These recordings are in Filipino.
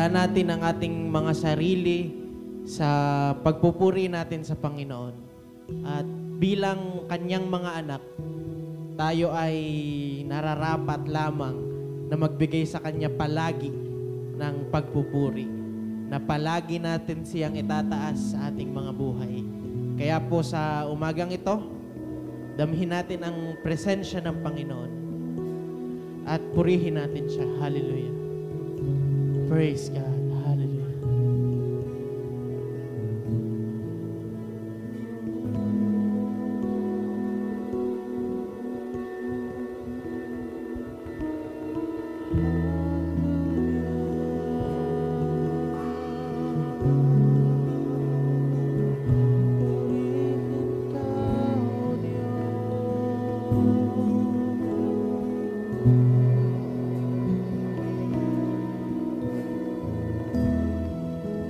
Hayaan natin ang ating mga sarili sa pagpupuri natin sa Panginoon. At bilang kanyang mga anak, tayo ay nararapat lamang na magbigay sa kanya palagi ng pagpupuri, na palagi natin siyang itataas sa ating mga buhay. Kaya po sa umagang ito, damhin natin ang presensya ng Panginoon at purihin natin siya. Hallelujah. Praise God. Hallelujah.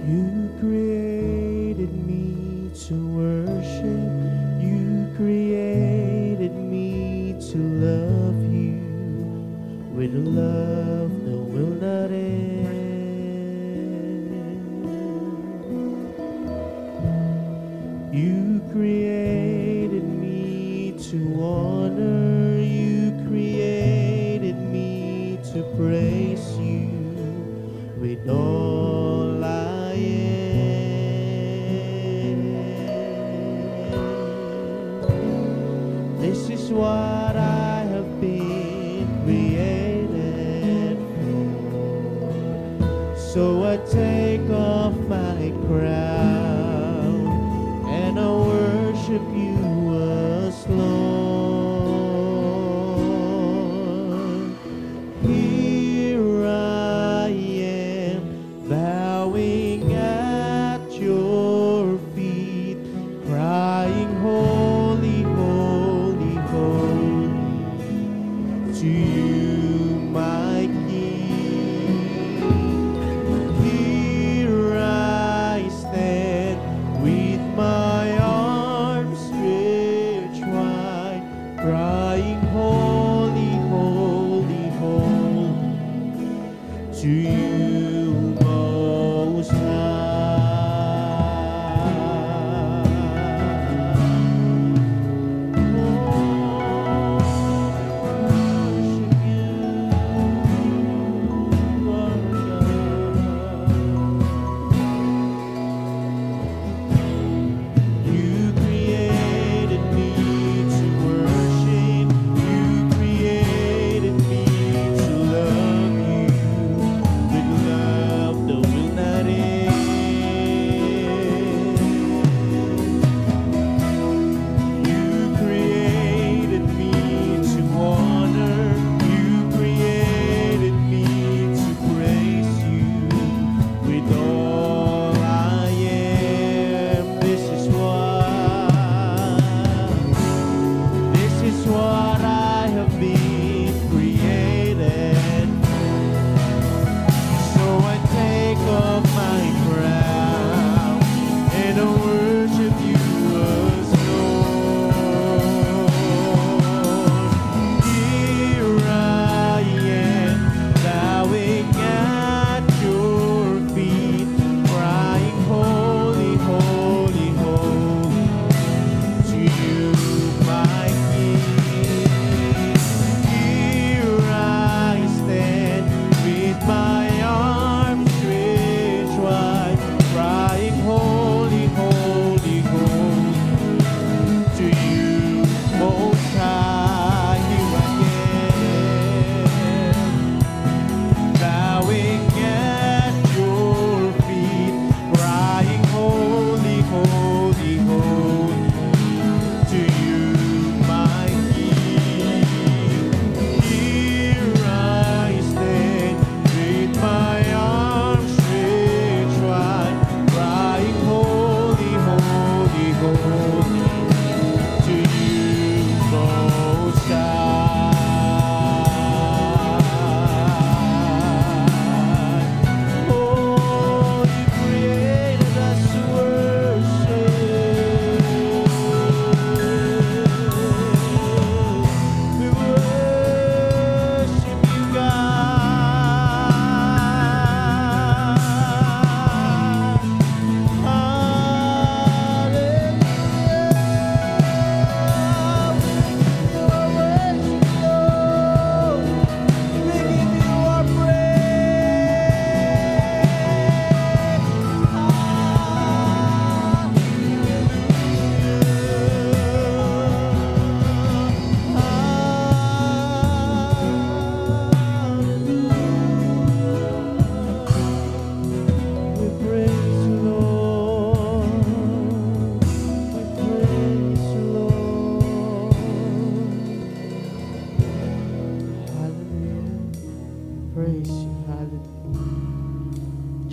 You created me to worship. You created me to love you with a love that will not end. You created me to honor. You created me to praise you with all I am. This is what I have been created for. So I take off my crown and I worship you as Lord. Here I am, bowing at your feet, crying, holy, holy, holy, to you, my King. Here I stand with my arms stretched wide,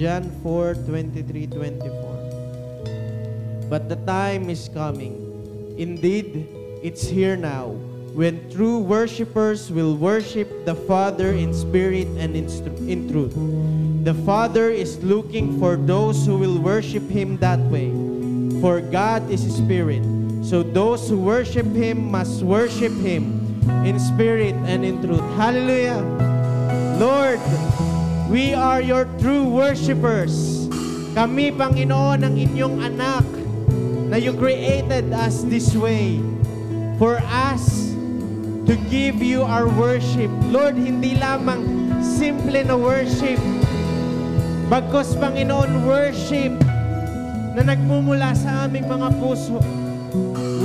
John 4:23-24. But the time is coming. Indeed, it's here now, when true worshipers will worship the Father in spirit and in truth. The Father is looking for those who will worship Him that way. For God is Spirit, so those who worship Him must worship Him in spirit and in truth. Hallelujah! Lord, we are your true worshipers. Kami, Panginoon, ang inyong anak na you created us this way for us to give you our worship. Lord, hindi lamang simple na worship, bagkus, Panginoon, worship na nagmumula sa aming mga puso.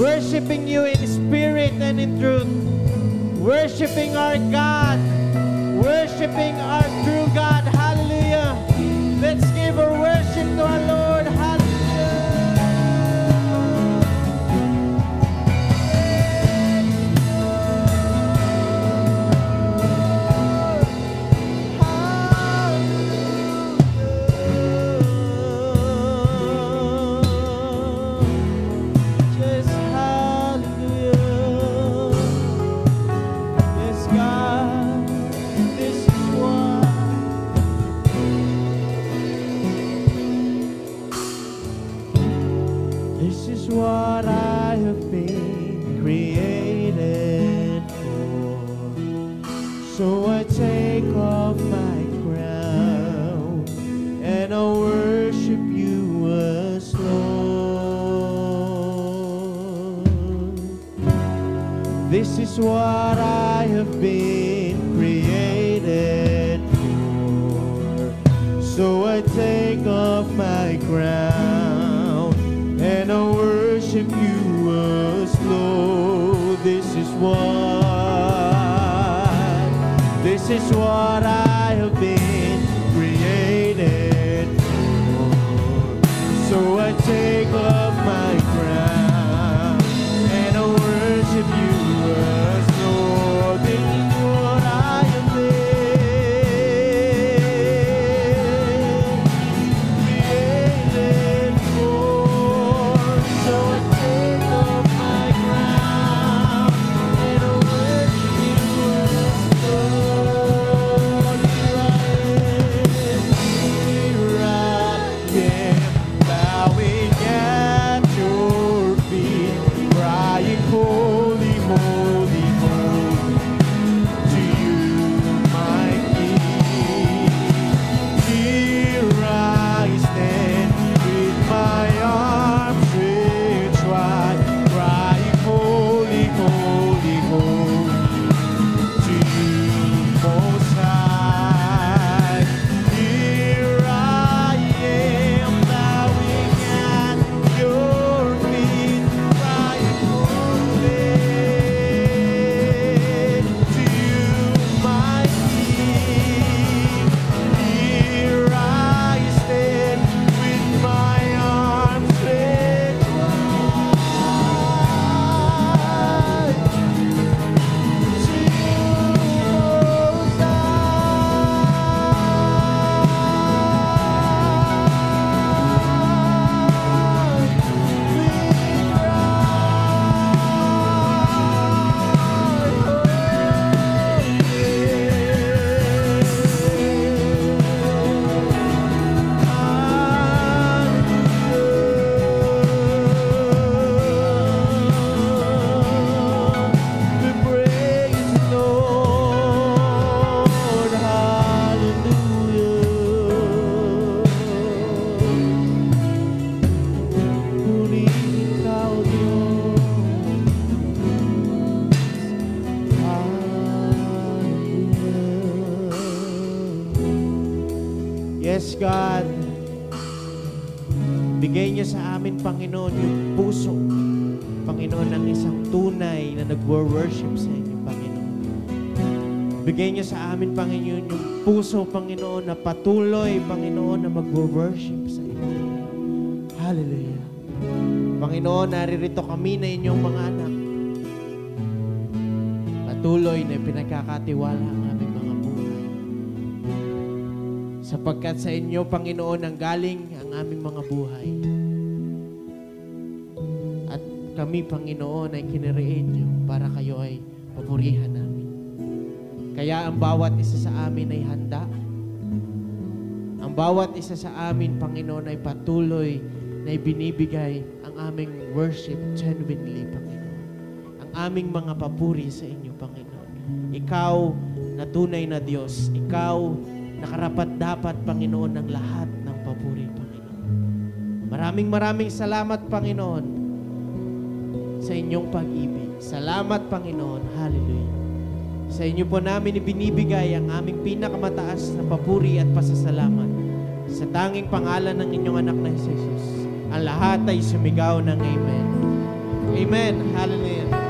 Worshiping you in spirit and in truth. Worshiping our God. Worshiping our true God. Hallelujah. Let's give our worship to our Lord. Hallelujah. What I have been created for, so I take off my crown and I worship you as Lord. This is what I have been created for, so I take off my crown and I worship you as Lord. This is what I have been created for. So I take off my crown and I worship you as Lord. This is what I have been created for. So I take off my crown and I worship you as Lord. Here I am, bowing at your feet, crying, holy, holy, holy, to you, my King. Here I stand with my arms stretched wide, crying, holy, holy, holy, to you, Most High. Here I am, bowing at your feet, crying, holy, to you, my King. Here I stand with my arms stretched wide, to you, Most we praise the Lord, hallelujah. Purihin ka, O Diyos, hallelujah. Yes, God. Bigay niyo sa amin, Panginoon, yung puso, Panginoon, ng isang tunay na nagwo-worship sa inyo, Panginoon. Bigay niyo sa amin, Panginoon, yung puso, Panginoon, na patuloy, Panginoon, na magwo-worship sa inyo. Hallelujah. Panginoon, naririto kami na inyong mga anak. Patuloy na pinagkakatiwala ang aming mga buhay Sapagkat sa inyo, Panginoon, ang galing ang aming mga buhay. At kami, Panginoon, ay kinreate nyo para kayo ay papurihan namin. Kaya ang bawat isa sa amin ay handa. Ang bawat isa sa amin, Panginoon, ay patuloy na ibinibigay ang aming worship genuinely, Panginoon. Ang aming mga papuri sa inyo, Panginoon. Ikaw na tunay na Diyos. Ikaw na karapat-dapat, Panginoon, ng lahat ng papuri, Panginoon. Maraming salamat, Panginoon, sa inyong pag-ibig. Salamat, Panginoon. Hallelujah. Sa inyo po namin ibinibigay ang aming pinakamataas na papuri at pasasalamat sa tanging pangalan ng inyong anak na Jesus. Ang lahat ay sumigaw ng Amen. Amen. Hallelujah.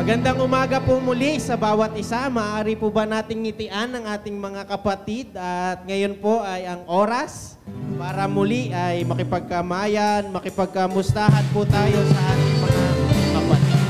Magandang umaga po muli sa bawat isa. Maaari po ba nating ngitian ang ating mga kapatid? At ngayon po ay ang oras para muli ay makipagkamayan, makipagkamustahan po tayo sa ating mga kapatid.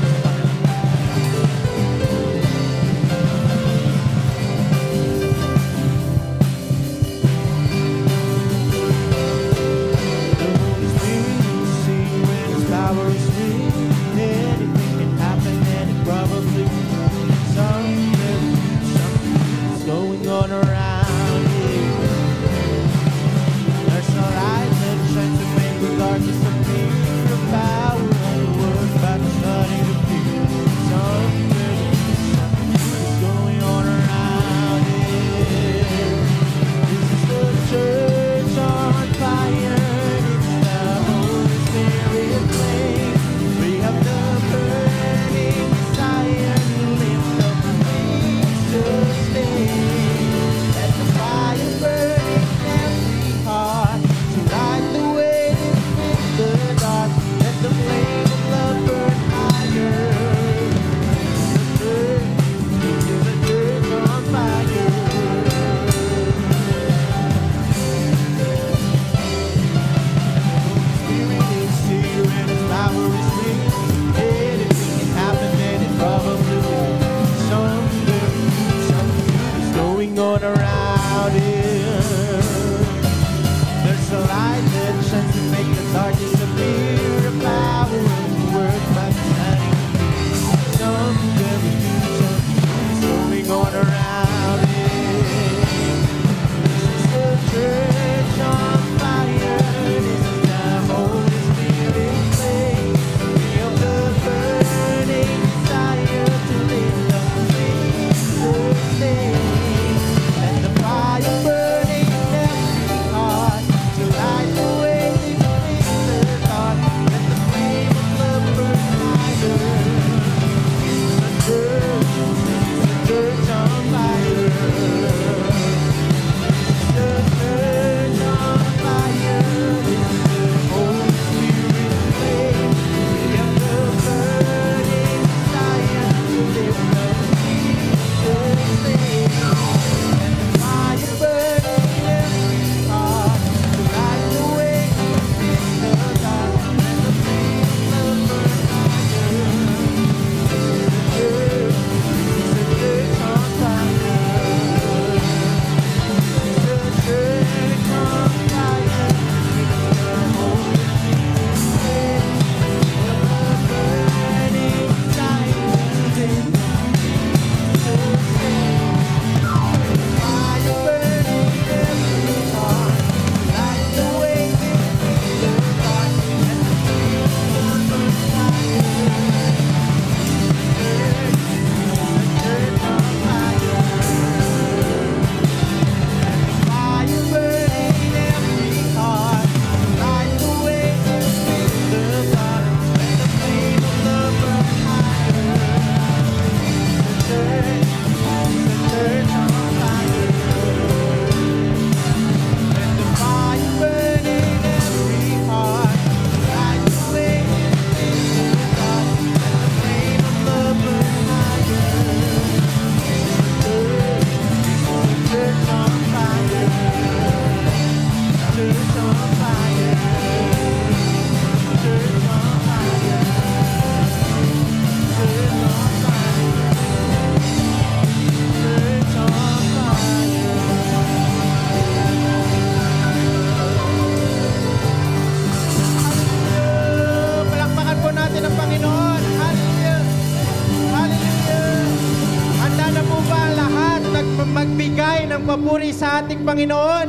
sa ating Panginoon.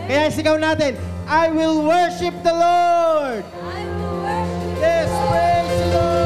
Kaya sigaw natin, I will worship the Lord. Yes, praise the Lord.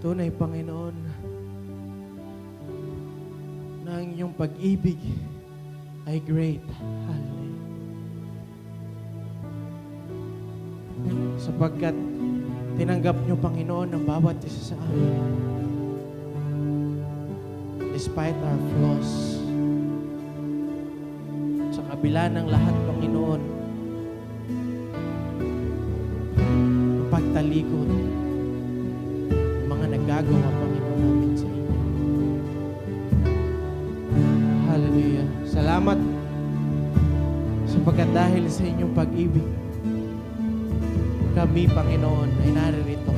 Tunay, Panginoon, na ang iyong pag-ibig ay great. Hallelujah. Sapagkat tinanggap niyo, Panginoon, ang bawat isa sa amin. Despite our flaws, sa kabila ng lahat, Panginoon, ang pagtalikod, ang mga nagagawa, Panginoon, namin sa inyo. Hallelujah. Salamat sapagkat dahil sa inyong pag-ibig, kami, Panginoon, ay naririto.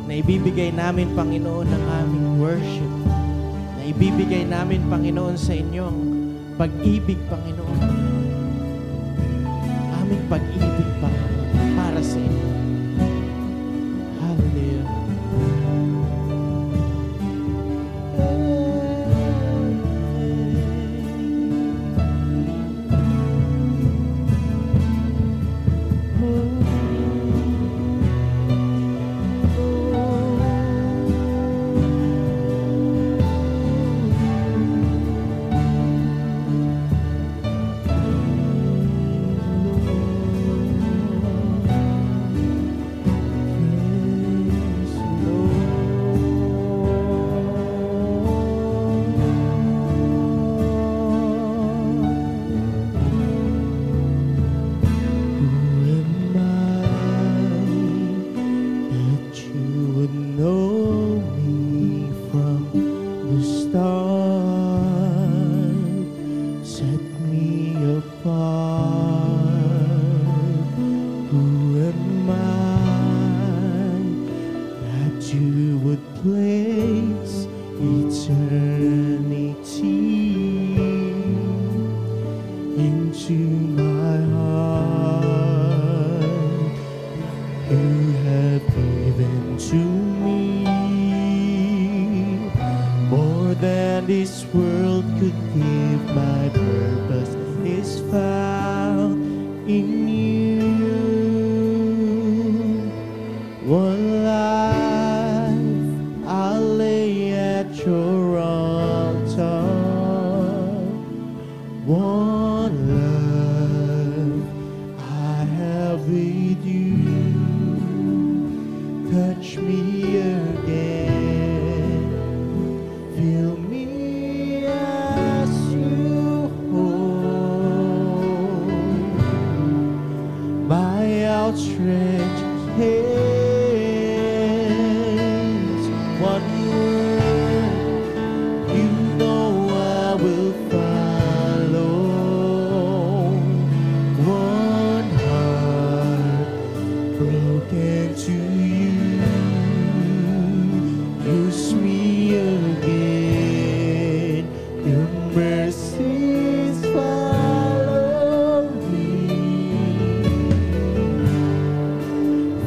Na ibibigay namin, Panginoon, ang aming worship. Na ibibigay namin, Panginoon, sa inyo ang pag-ibig, Panginoon. Aming pag-ibig, Panginoon, para sa inyo. Hallelujah.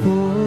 For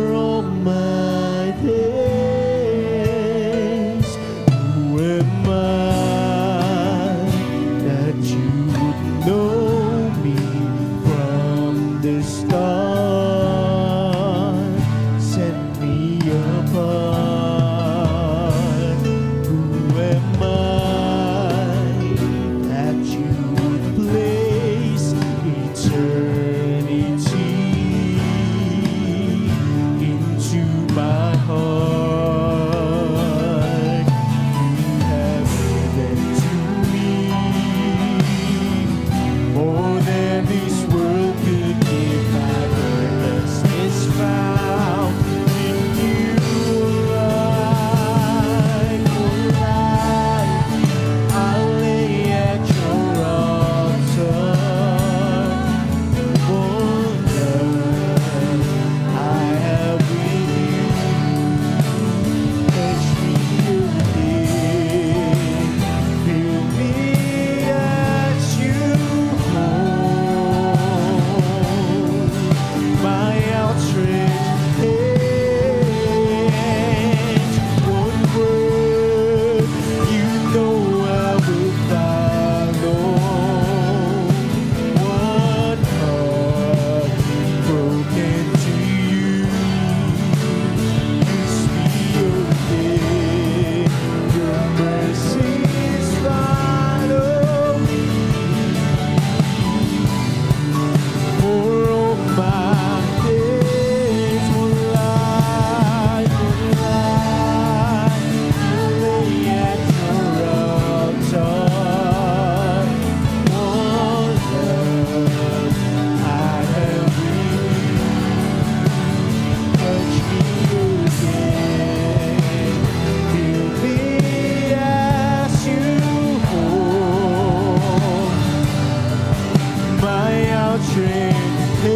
hands,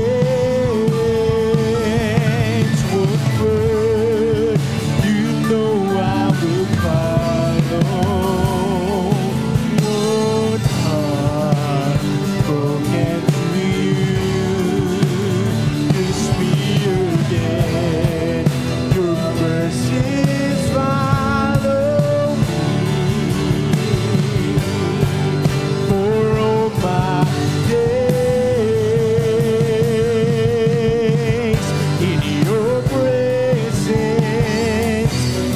one word, you know I will follow. One heart broken to you, kiss me again. Your mercies follow me for all my days. In your presence,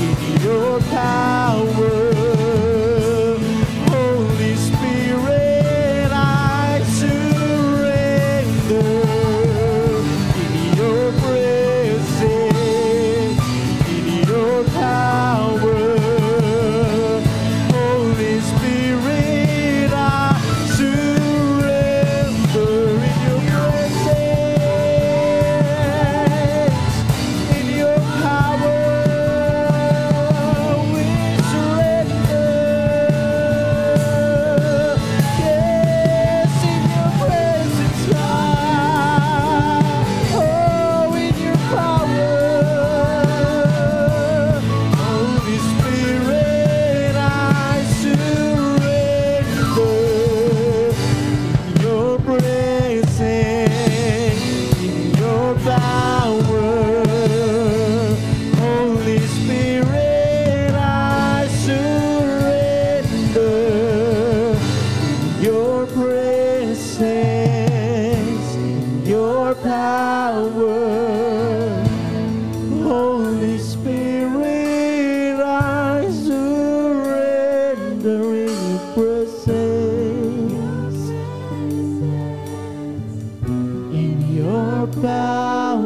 in your power, Holy Spirit, I surrender. In your presence, in your power, Holy Spirit, I surrender. In your presence, in your power, we surrender. Yes, in your presence, God. Oh, in your power, Holy Spirit, I surrender. In your presence, in your power, Holy Spirit, I surrender. In your presence, in your power, Holy Spirit, I surrender. In your presence, in your power,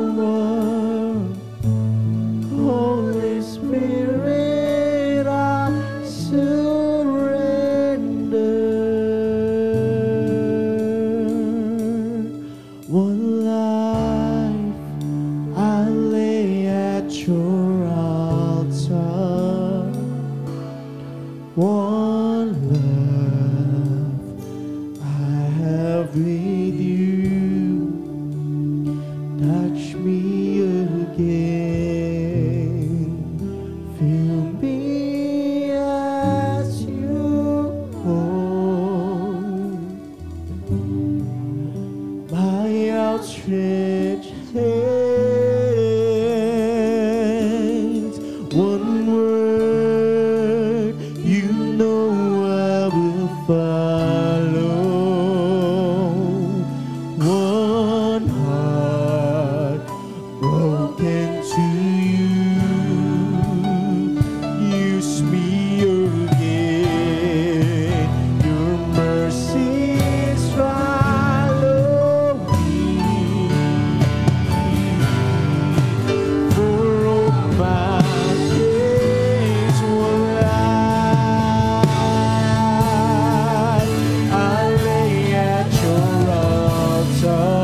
Holy Spirit, I surrender. One life I lay at your altar. One love I have with you. Touch me again. Fill me as you hold. My outstretched hands, one word, you know I will follow. One heart broken to you, use me again. Your mercies follow me for all my days. One life I lay at your altar.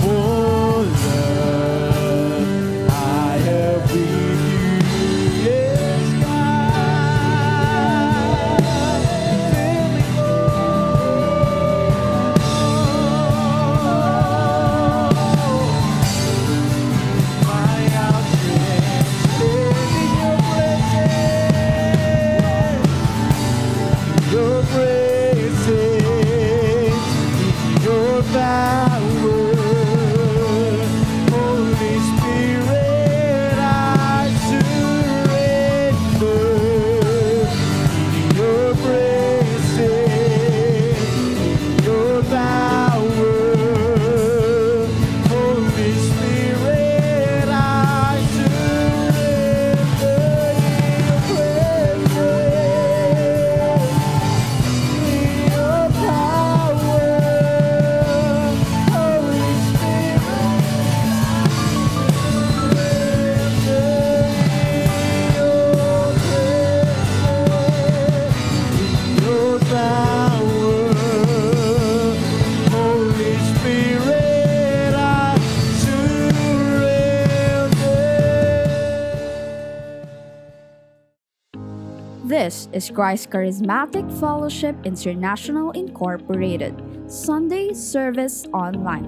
One love I have with you. Yes, God, fill me, my outstretched hand in your presence, your presence, your power, Holy Spirit, I surrender. In your presence, your power, Holy Spirit, I surrender. In your presence, in your power, Holy This is Christ Charismatic Fellowship International Incorporated, Sunday Service Online.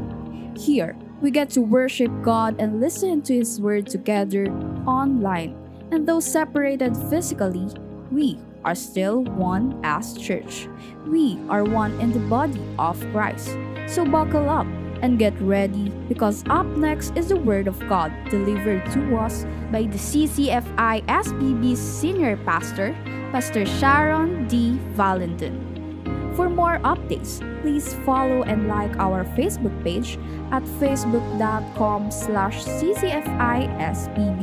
Here, we get to worship God and listen to His Word together online. And though separated physically, we are still one as church. We are one in the body of Christ. So buckle up and get ready, because up next is the Word of God delivered to us by the CCFI SBB's Senior Pastor, Pastor Sharon D. Valentin. For more updates, please follow and like our Facebook page at facebook.com/ccfisbb.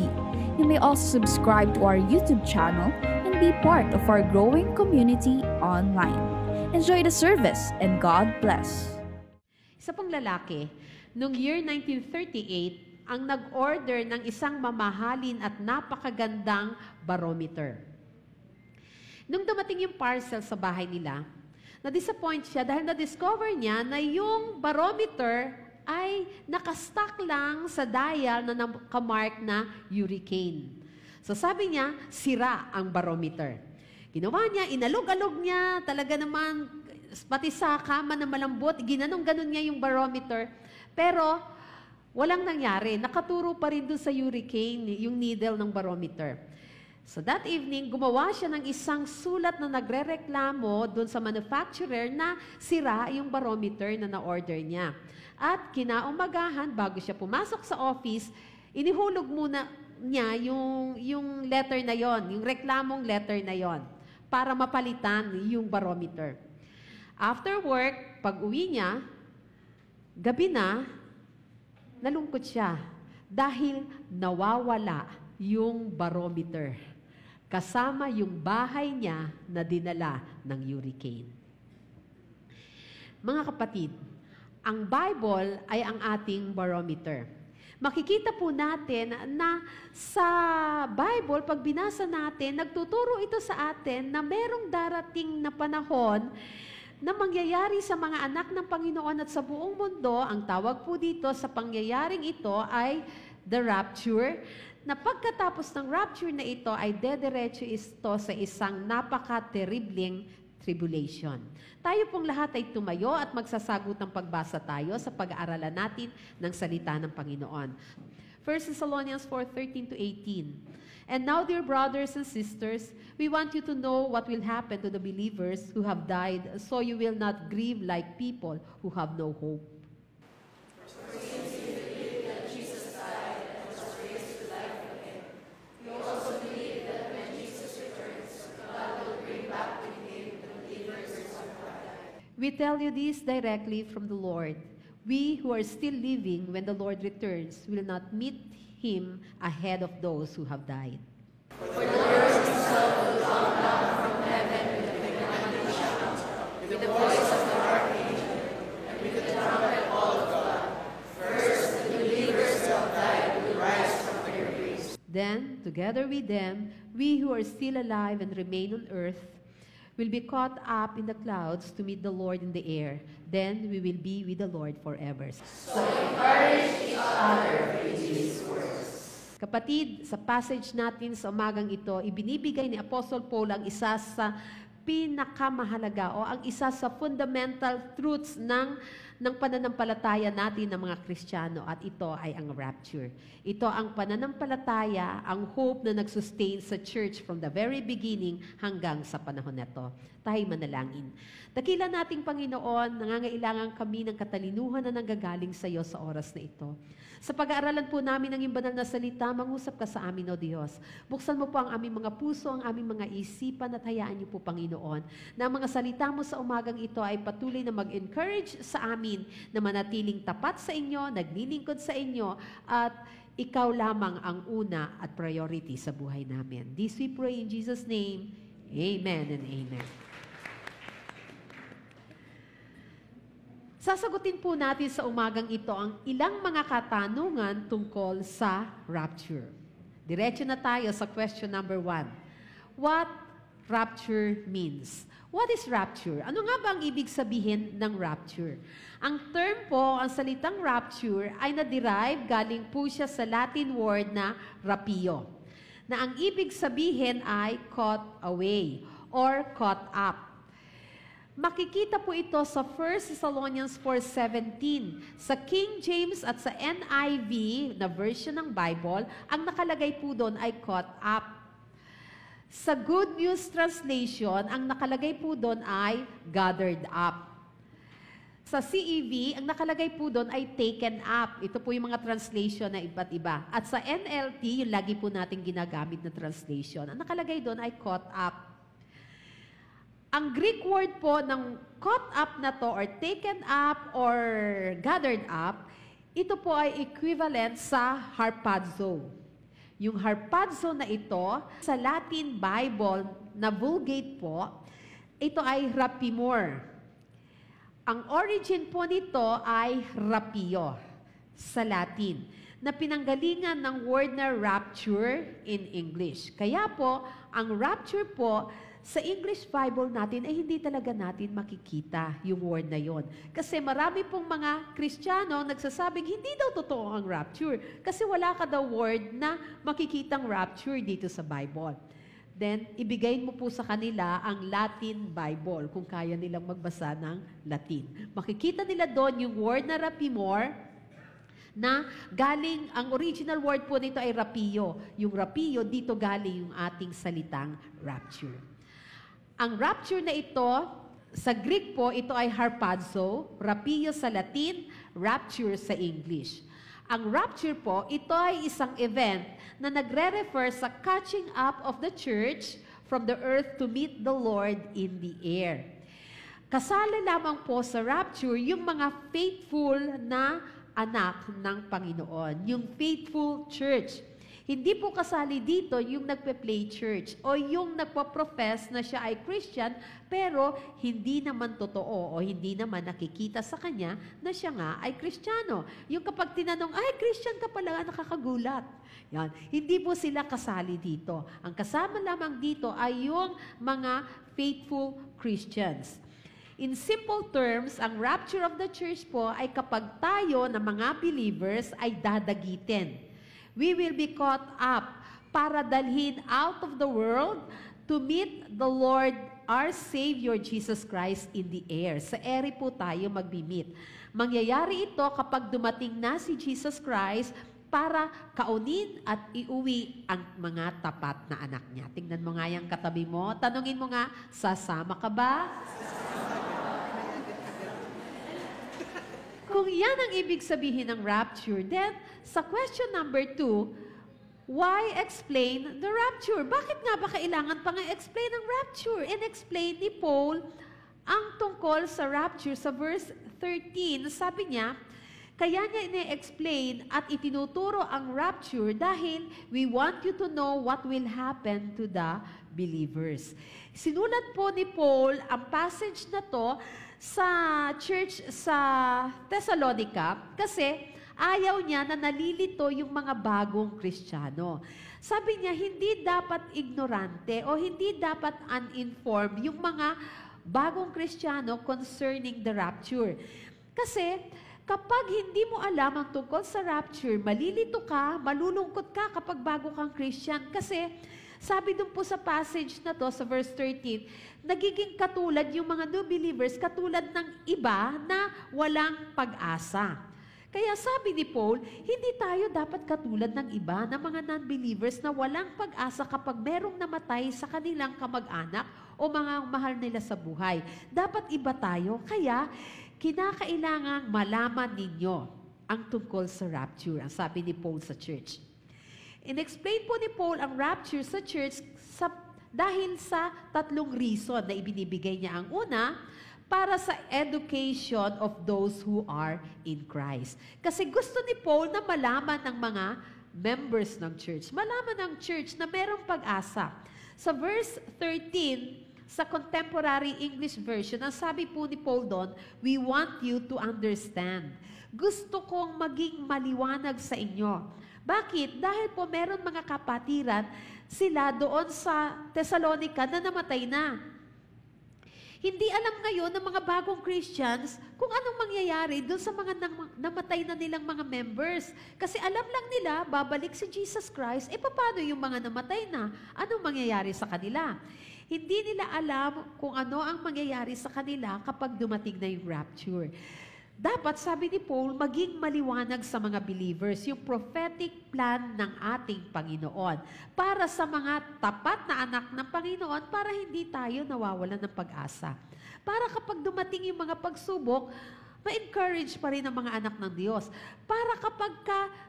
You may also subscribe to our YouTube channel and be part of our growing community online. Enjoy the service and God bless. Isa pong lalaki, noong year 1938, ang nag-order ng isang mamahalin at napakagandang barometer. Nung dumating yung parcel sa bahay nila, na-disappoint siya dahil na-discover niya na yung barometer ay nakastock lang sa dial na nakamark na hurricane. So sabi niya, sira ang barometer. Ginawa niya, inalog-alog niya, talaga naman, pati sa kama na malambot, ginanong-ganon niya yung barometer. Pero, walang nangyari. Nakaturo pa rin doon sa hurricane, yung needle ng barometer. So that evening, gumawa siya ng isang sulat na nagre-reklamo doon sa manufacturer na sira yung barometer na na-order niya. At kinaumagahan, bago siya pumasok sa office, inihulog muna niya yung letter na yon, yung reklamong letter na yon, para mapalitan yung barometer. After work, pag-uwi niya, gabi na, nalungkot siya dahil nawawala yung barometer kasama yung bahay niya na dinala ng hurricane. Mga kapatid, ang Bible ay ang ating barometer. Makikita po natin na sa Bible, pag binasa natin, nagtuturo ito sa atin na merong darating na panahon na mangyayari sa mga anak ng Panginoon at sa buong mundo. Ang tawag po dito sa pangyayaring ito ay the rapture, na pagkatapos ng rapture na ito ay dediretso ito sa isang napaka-terribling tribulation. Tayo pong lahat ay tumayo at magsasagutang pagbasa tayo sa pag-aaralan natin ng salita ng Panginoon. 1 Thessalonians 4:13-18. And now, dear brothers and sisters, we want you to know what will happen to the believers who have died, so you will not grieve like people who have no hope. We tell you this directly from the Lord. We who are still living when the Lord returns will not meet Him ahead of those who have died. For the Lord Himself will come down from heaven with a commanding shout, with the voice of the archangel, and with the trumpet call of God. First, the believers who have died will rise from their graves. Then, together with them, we who are still alive and remain on earth will be caught up in the clouds to meet the Lord in the air. Then we will be with the Lord forever. So encourage each other with these words. Kapatid, sa passage natin sa umagang ito, ibinibigay ni Apostle Paul ang isa sa pinakamahalaga o ang isa sa fundamental truths ng pananampalataya natin ng mga Kristiyano, at ito ay ang rapture. Ito ang pananampalataya, ang hope na nagsustain sa church from the very beginning hanggang sa panahon na ito. Tayo manalangin. Dakila nating Panginoon, nangangailangan kami ng katalinuhan na nanggagaling sa iyo sa oras na ito. Sa pag-aaralan po namin ng iyong banal na salita, mangusap ka sa amin, O Diyos. Buksan mo po ang aming mga puso, ang aming mga isipan, at hayaan niyo po, Panginoon, na ang mga salita mo sa umagang ito ay patuloy na mag-encourage sa amin na manatiling tapat sa inyo, naglilingkod sa inyo, at ikaw lamang ang una at priority sa buhay namin. This we pray in Jesus' name. Amen and amen. Sasagutin po natin sa umagang ito ang ilang mga katanungan tungkol sa rapture. Diretso na tayo sa question number 1. What rapture means? What is rapture? Ano nga ba ang ibig sabihin ng rapture? Ang term po, ang salitang rapture, ay na-derive, galing po siya sa Latin word na rapio, na ang ibig sabihin ay caught away or caught up. Makikita po ito sa 1 Thessalonians 4:17. Sa King James at sa NIV na version ng Bible, ang nakalagay po doon ay caught up. Sa Good News Translation, ang nakalagay po doon ay gathered up. Sa CEV, ang nakalagay po doon ay taken up. Ito po yung mga translation na iba't iba. At sa NLT, yung lagi po natin ginagamit na translation, ang nakalagay doon ay caught up. Ang Greek word po ng caught up na to or taken up or gathered up, ito po ay equivalent sa harpazo. Yung harpazo na ito, sa Latin Bible na Vulgate po, ito ay rapimur. Ang origin po nito ay rapio sa Latin, na pinanggalingan ng word na rapture in English. Kaya po, ang rapture po, sa English Bible natin ay hindi talaga natin makikita yung word na yon. Kasi marami pong mga Kristiyano nagsasabing hindi daw totoo ang rapture. Kasi wala ka daw word na makikitang rapture dito sa Bible. Then, ibigay mo po sa kanila ang Latin Bible kung kaya nilang magbasa ng Latin. Makikita nila doon yung word na rapimor, na galing, ang original word po nito ay rapio. Yung rapio, dito galing yung ating salitang rapture. Ang rapture na ito, sa Greek po, ito ay harpazo, rapio sa Latin, rapture sa English. Ang rapture po, ito ay isang event na nagre-refer sa catching up of the church from the earth to meet the Lord in the air. Kasali lamang po sa rapture yung mga faithful na anak ng Panginoon, yung faithful church. Hindi po kasali dito yung nagpe-play church o yung nagpa-profess na siya ay Christian pero hindi naman totoo o hindi naman nakikita sa kanya na siya nga ay Kristiyano. Yung kapag tinanong, ay Christian ka pala, nakakagulat. Yan. Hindi po sila kasali dito. Ang kasama lamang dito ay yung mga faithful Christians. In simple terms, ang rapture of the church po ay kapag tayo na mga believers ay dadagitin. We will be caught up para dalhin out of the world to meet the Lord, our Savior, Jesus Christ in the air. Sa ere po tayo magbi-meet. Mangyayari ito kapag dumating na si Jesus Christ para kaunin at iuwi ang mga tapat na anak niya. Tingnan mo nga yung katabi mo. Tanungin mo nga, sasama ka ba? Kung yan ang ibig sabihin ng rapture, then sa question number 2, why explain the rapture? Bakit nga ba kailangan pang explain ang rapture? And explain ni Paul ang tungkol sa rapture sa verse 13. Sabi niya, kaya niya ine-explain at itinuturo ang rapture dahil we want you to know what will happen to the believers. Sinulat po ni Paul ang passage na to sa church sa Thessalonica kasi ayaw niya na nalilito yung mga bagong Kristiyano. Sabi niya, hindi dapat ignorante o hindi dapat uninformed yung mga bagong Kristiyano concerning the rapture. Kasi kapag hindi mo alam ang tungkol sa rapture, malilito ka, malulungkot ka kapag bago kang Christian. Kasi sabi dun po sa passage na to, sa verse 13, nagiging katulad yung mga new believers, katulad ng iba na walang pag-asa. Kaya sabi ni Paul, hindi tayo dapat katulad ng iba na mga non-believers na walang pag-asa kapag merong namatay sa kanilang kamag-anak o mga mahal nila sa buhay. Dapat iba tayo, kaya kinakailangang malaman ninyo ang tungkol sa rapture, ang sabi ni Paul sa church. In-explain po ni Paul ang rapture sa church dahil sa 3 reason na ibinibigay niya. Ang una, para sa education of those who are in Christ. Kasi gusto ni Paul na malaman ng mga members ng church, malaman ng church na merong pag-asa. Sa verse 13, sa Contemporary English Version, ang sabi po ni Paul doon, we want you to understand. Gusto kong maging maliwanag sa inyo. Bakit? Dahil po meron mga kapatiran sila doon sa Thessalonica na namatay na. Hindi alam ngayon ng mga bagong Christians kung anong mangyayari doon sa mga namatay na nilang mga members. Kasi alam lang nila, babalik si Jesus Christ, paano yung mga namatay na? Anong mangyayari sa kanila? Hindi nila alam kung ano ang mangyayari sa kanila kapag dumating na yung rapture. Dapat, sabi ni Paul, maging maliwanag sa mga believers yung prophetic plan ng ating Panginoon para sa mga tapat na anak ng Panginoon para hindi tayo nawawalan ng pag-asa. Para kapag dumating yung mga pagsubok, ma-encourage pa rin ang mga anak ng Diyos. Para kapag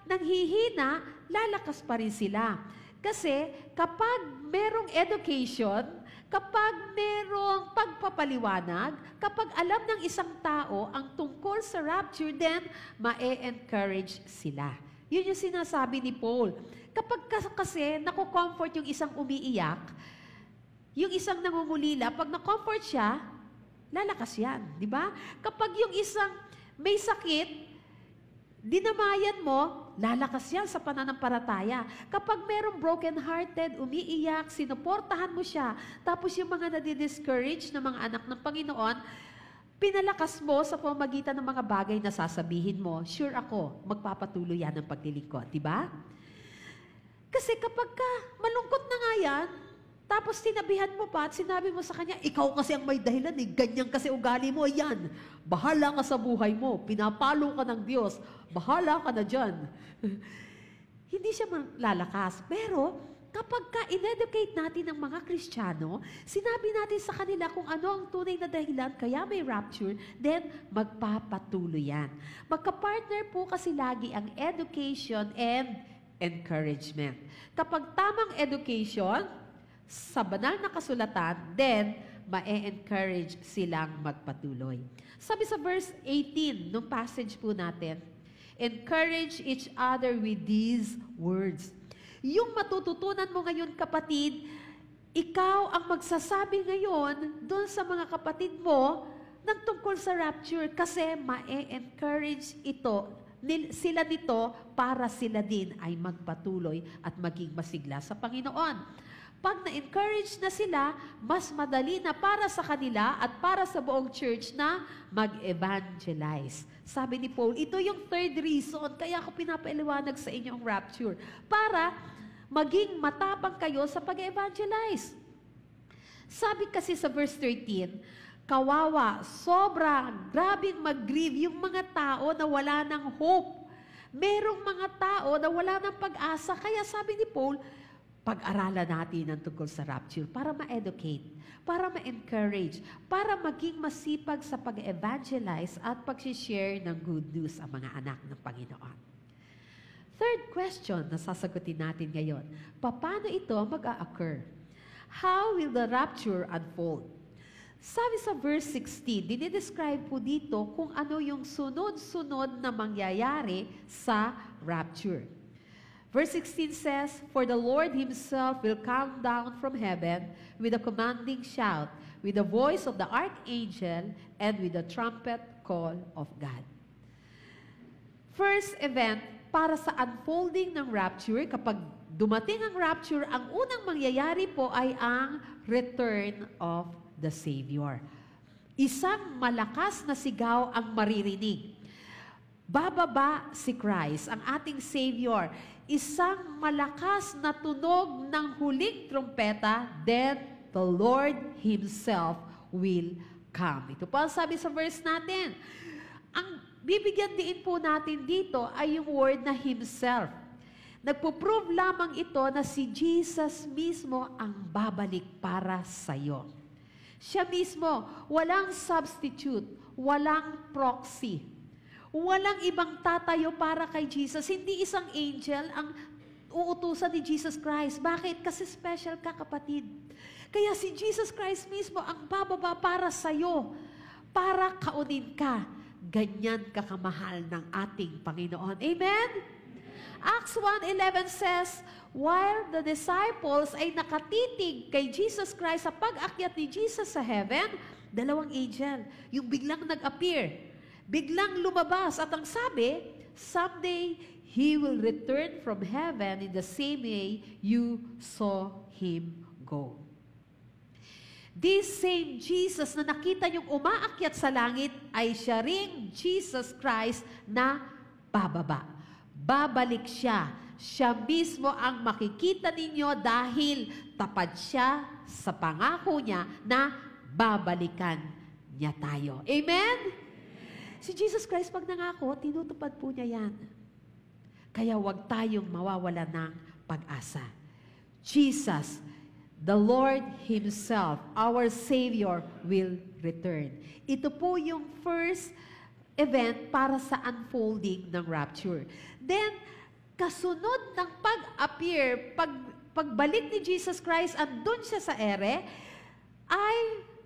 nanghihina, lalakas pa rin sila. Kasi kapag merong education, kapag merong pagpapaliwanag, kapag alam ng isang tao ang tungkol sa rapture, then ma-encourage sila. Yun yung sinasabi ni Paul. Kapag kasi naku-comfort yung isang umiiyak, yung isang nangungulila, pag na-comfort siya, lalakas yan, di ba? Kapag yung isang may sakit, dinamayan mo, lalakas yan sa pananampalataya. Kapag merong broken-hearted, umiiyak, sinuportahan mo siya, tapos yung mga nadi-discourage na mga anak ng Panginoon, pinalakas mo sa pamagitan ng mga bagay na sasabihin mo, sure ako, magpapatuloy yan ang paglilingkod, di ba? Kasi kapag malungkot na nga yan, tapos sinabihan mo pa at sinabi mo sa kanya, ikaw kasi ang may dahilan eh, ganyan kasi ugali mo, yan. Bahala ka sa buhay mo, pinapalo ka ng Diyos, bahala ka na dyan. Hindi siya lalakas. Pero kapag in-educate natin ng mga Kristiyano, sinabi natin sa kanila kung ano ang tunay na dahilan kaya may rapture, then magpapatuloy yan. Magka-partner po kasi lagi ang education and encouragement. Kapag tamang education, sa banal na kasulatan, then ma-encourage silang magpatuloy. Sabi sa verse 18, nung passage po natin, encourage each other with these words. Yung matututunan mo ngayon, kapatid, ikaw ang magsasabi ngayon doon sa mga kapatid mo ng tungkol sa rapture kasi ma-encourage sila nito para sila din ay magpatuloy at maging masigla sa Panginoon. Pag na-encourage na sila, mas madali na para sa kanila at para sa buong church na mag-evangelize. Sabi ni Paul, ito yung third reason, kaya ako pinapaliwanag sa inyo ang rapture, para maging matapang kayo sa pag-evangelize. Sabi kasi sa verse 13, kawawa, sobrang grabing mag-grieve yung mga tao na wala ng hope. Merong mga tao na wala ng pag-asa, kaya sabi ni Paul, pag-aralan natin ang tungkol sa rapture para ma-educate, para ma-encourage, para maging masipag sa pag-evangelize at pag-share ng good news ang mga anak ng Panginoon. Third question na sasagutin natin ngayon, paano ito mag-a-occur? How will the rapture unfold? Sabi sa verse 16, dinidescribe po dito kung ano yung sunod-sunod na mangyayari sa rapture. Verse 16 says, for the Lord Himself will come down from heaven with a commanding shout, with the voice of the archangel, and with the trumpet call of God. First event, para sa unfolding ng rapture, kapag dumating ang rapture, ang unang mangyayari po ay ang return of the Savior. Isang malakas na sigaw ang maririnig. Bababa si Christ, ang ating Savior. Isang malakas na tunog ng huling trumpeta, then the Lord Himself will come. Ito po ang sabi sa verse natin. Ang bibigyan din po natin dito ay yung word na Himself. Nagpo-prove lamang ito na si Jesus mismo ang babalik para sa iyo. Siya mismo, walang substitute, walang proxy. Walang ibang tatayo para kay Jesus. Hindi isang angel ang uutusan ni Jesus Christ. Bakit? Kasi special ka, kapatid. Kaya si Jesus Christ mismo ang bababa para sa'yo, para kaunin ka. Ganyan kakamahal ng ating Panginoon. Amen? Acts 1:11 says, while the disciples ay nakatitig kay Jesus Christ sa pag-akyat ni Jesus sa heaven, dalawang angel, yung biglang nag-appear. Biglang lumabas at ang sabi, someday He will return from heaven in the same way you saw Him go. This same Jesus na nakita niyong umaakyat sa langit ay siya ring Jesus Christ na bababa. Babalik siya Siya mismo ang makikita ninyo dahil tapat siya sa pangako niya na babalikan niya tayo. Amen? Si Jesus Christ pag nangako, tinutupad po niya yan. Kaya huwag tayong mawawala ng pag-asa. Jesus, the Lord Himself, our Savior, will return. Ito po yung first event para sa unfolding ng rapture. Then, kasunod ng pag-appear, pagbalik ni Jesus Christ, andun siya sa ere, ay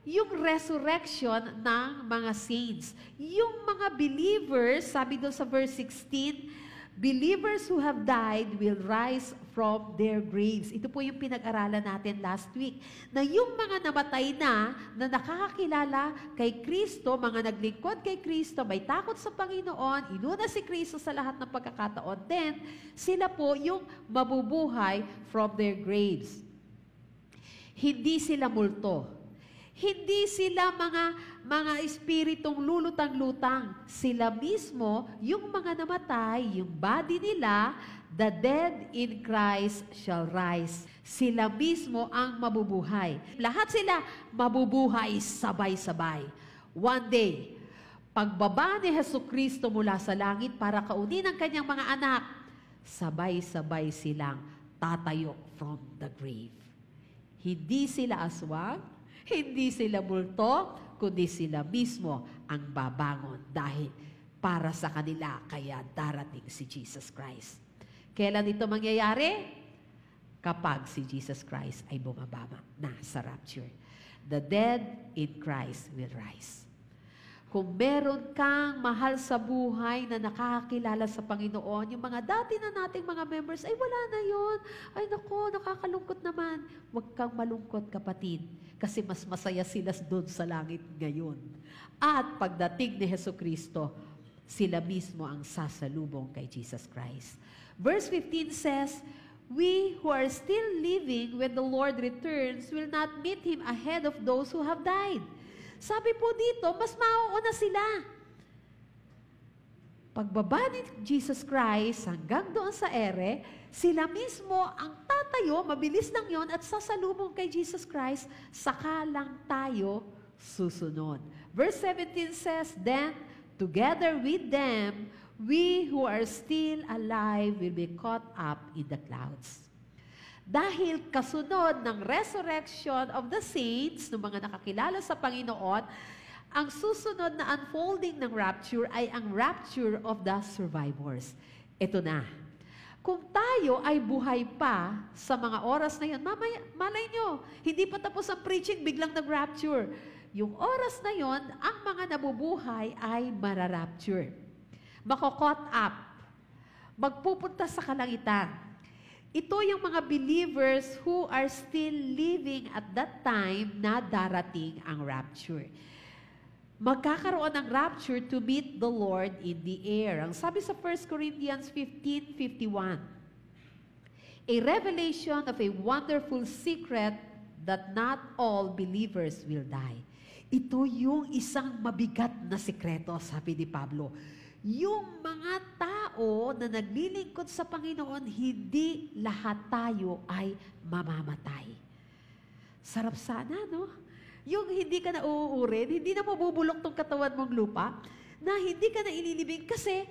yung resurrection ng mga saints. Yung mga believers, sabi doon sa verse 16, believers who have died will rise from their graves. Ito po yung pinag-aralan natin last week. Na yung mga namatay na nakakakilala kay Kristo, mga naglingkod kay Kristo, may takot sa Panginoon, inuna si Kristo sa lahat ng pagkakataon, then sila po yung mabubuhay from their graves. Hindi sila multo. Hindi sila mga espiritong lulutang-lutang. Sila mismo, yung mga namatay, yung body nila, the dead in Christ shall rise. Sila mismo ang mabubuhay. Lahat sila mabubuhay sabay-sabay. One day, pagbaba ni Jesucristo mula sa langit para kaunin ang kanyang mga anak, sabay-sabay silang tatayo from the grave. Hindi sila aswang, hindi sila multo, kundi sila mismo ang babangon dahil para sa kanila kaya darating si Jesus Christ. Kailan ito mangyayari? Kapag si Jesus Christ ay bumababa na sa rapture. The dead in Christ will rise. Kung meron kang mahal sa buhay na nakakakilala sa Panginoon, yung mga dati na nating mga members, ay wala na yon. Ay nako, nakakalungkot naman. Huwag kang malungkot, kapatid. Kasi mas masaya sila doon sa langit ngayon. At pagdating ni Jesucristo, sila mismo ang sasalubong kay Jesus Christ. Verse 15 says, we who are still living when the Lord returns will not meet Him ahead of those who have died. Sabi po dito, mas mauuna sila. Pagbaba ni Jesus Christ hanggang doon sa ere, sila mismo ang tatayo, mabilis lang yon at sasalubong kay Jesus Christ, saka lang tayo susunod. Verse 17 says, then, together with them, we who are still alive will be caught up in the clouds. Dahil kasunod ng resurrection of the saints, ng mga nakakilala sa Panginoon, ang susunod na unfolding ng rapture ay ang rapture of the survivors. Ito na. Kung tayo ay buhay pa sa mga oras na yun, malay nyo, hindi pa tapos ang preaching, biglang nag-rapture. Yung oras na yun, ang mga nabubuhay ay mararapture. Mako-caught up. Magpupunta sa kalangitan. Ito yung mga believers who are still living at that time na darating ang rapture. Magkakaroon ng rapture to meet the Lord in the air. Ang sabi sa 1 Corinthians 15:51, a revelation of a wonderful secret that not all believers will die. Ito yung isang mabigat na sikreto, sabi ni Pablo. Yung mga tao na naglilingkod sa Panginoon, hindi lahat tayo ay mamamatay. Sarap sana, no? Yung hindi ka na uuurin, hindi na mabubulok tong katawan mong lupa, na hindi ka na ililibing kasi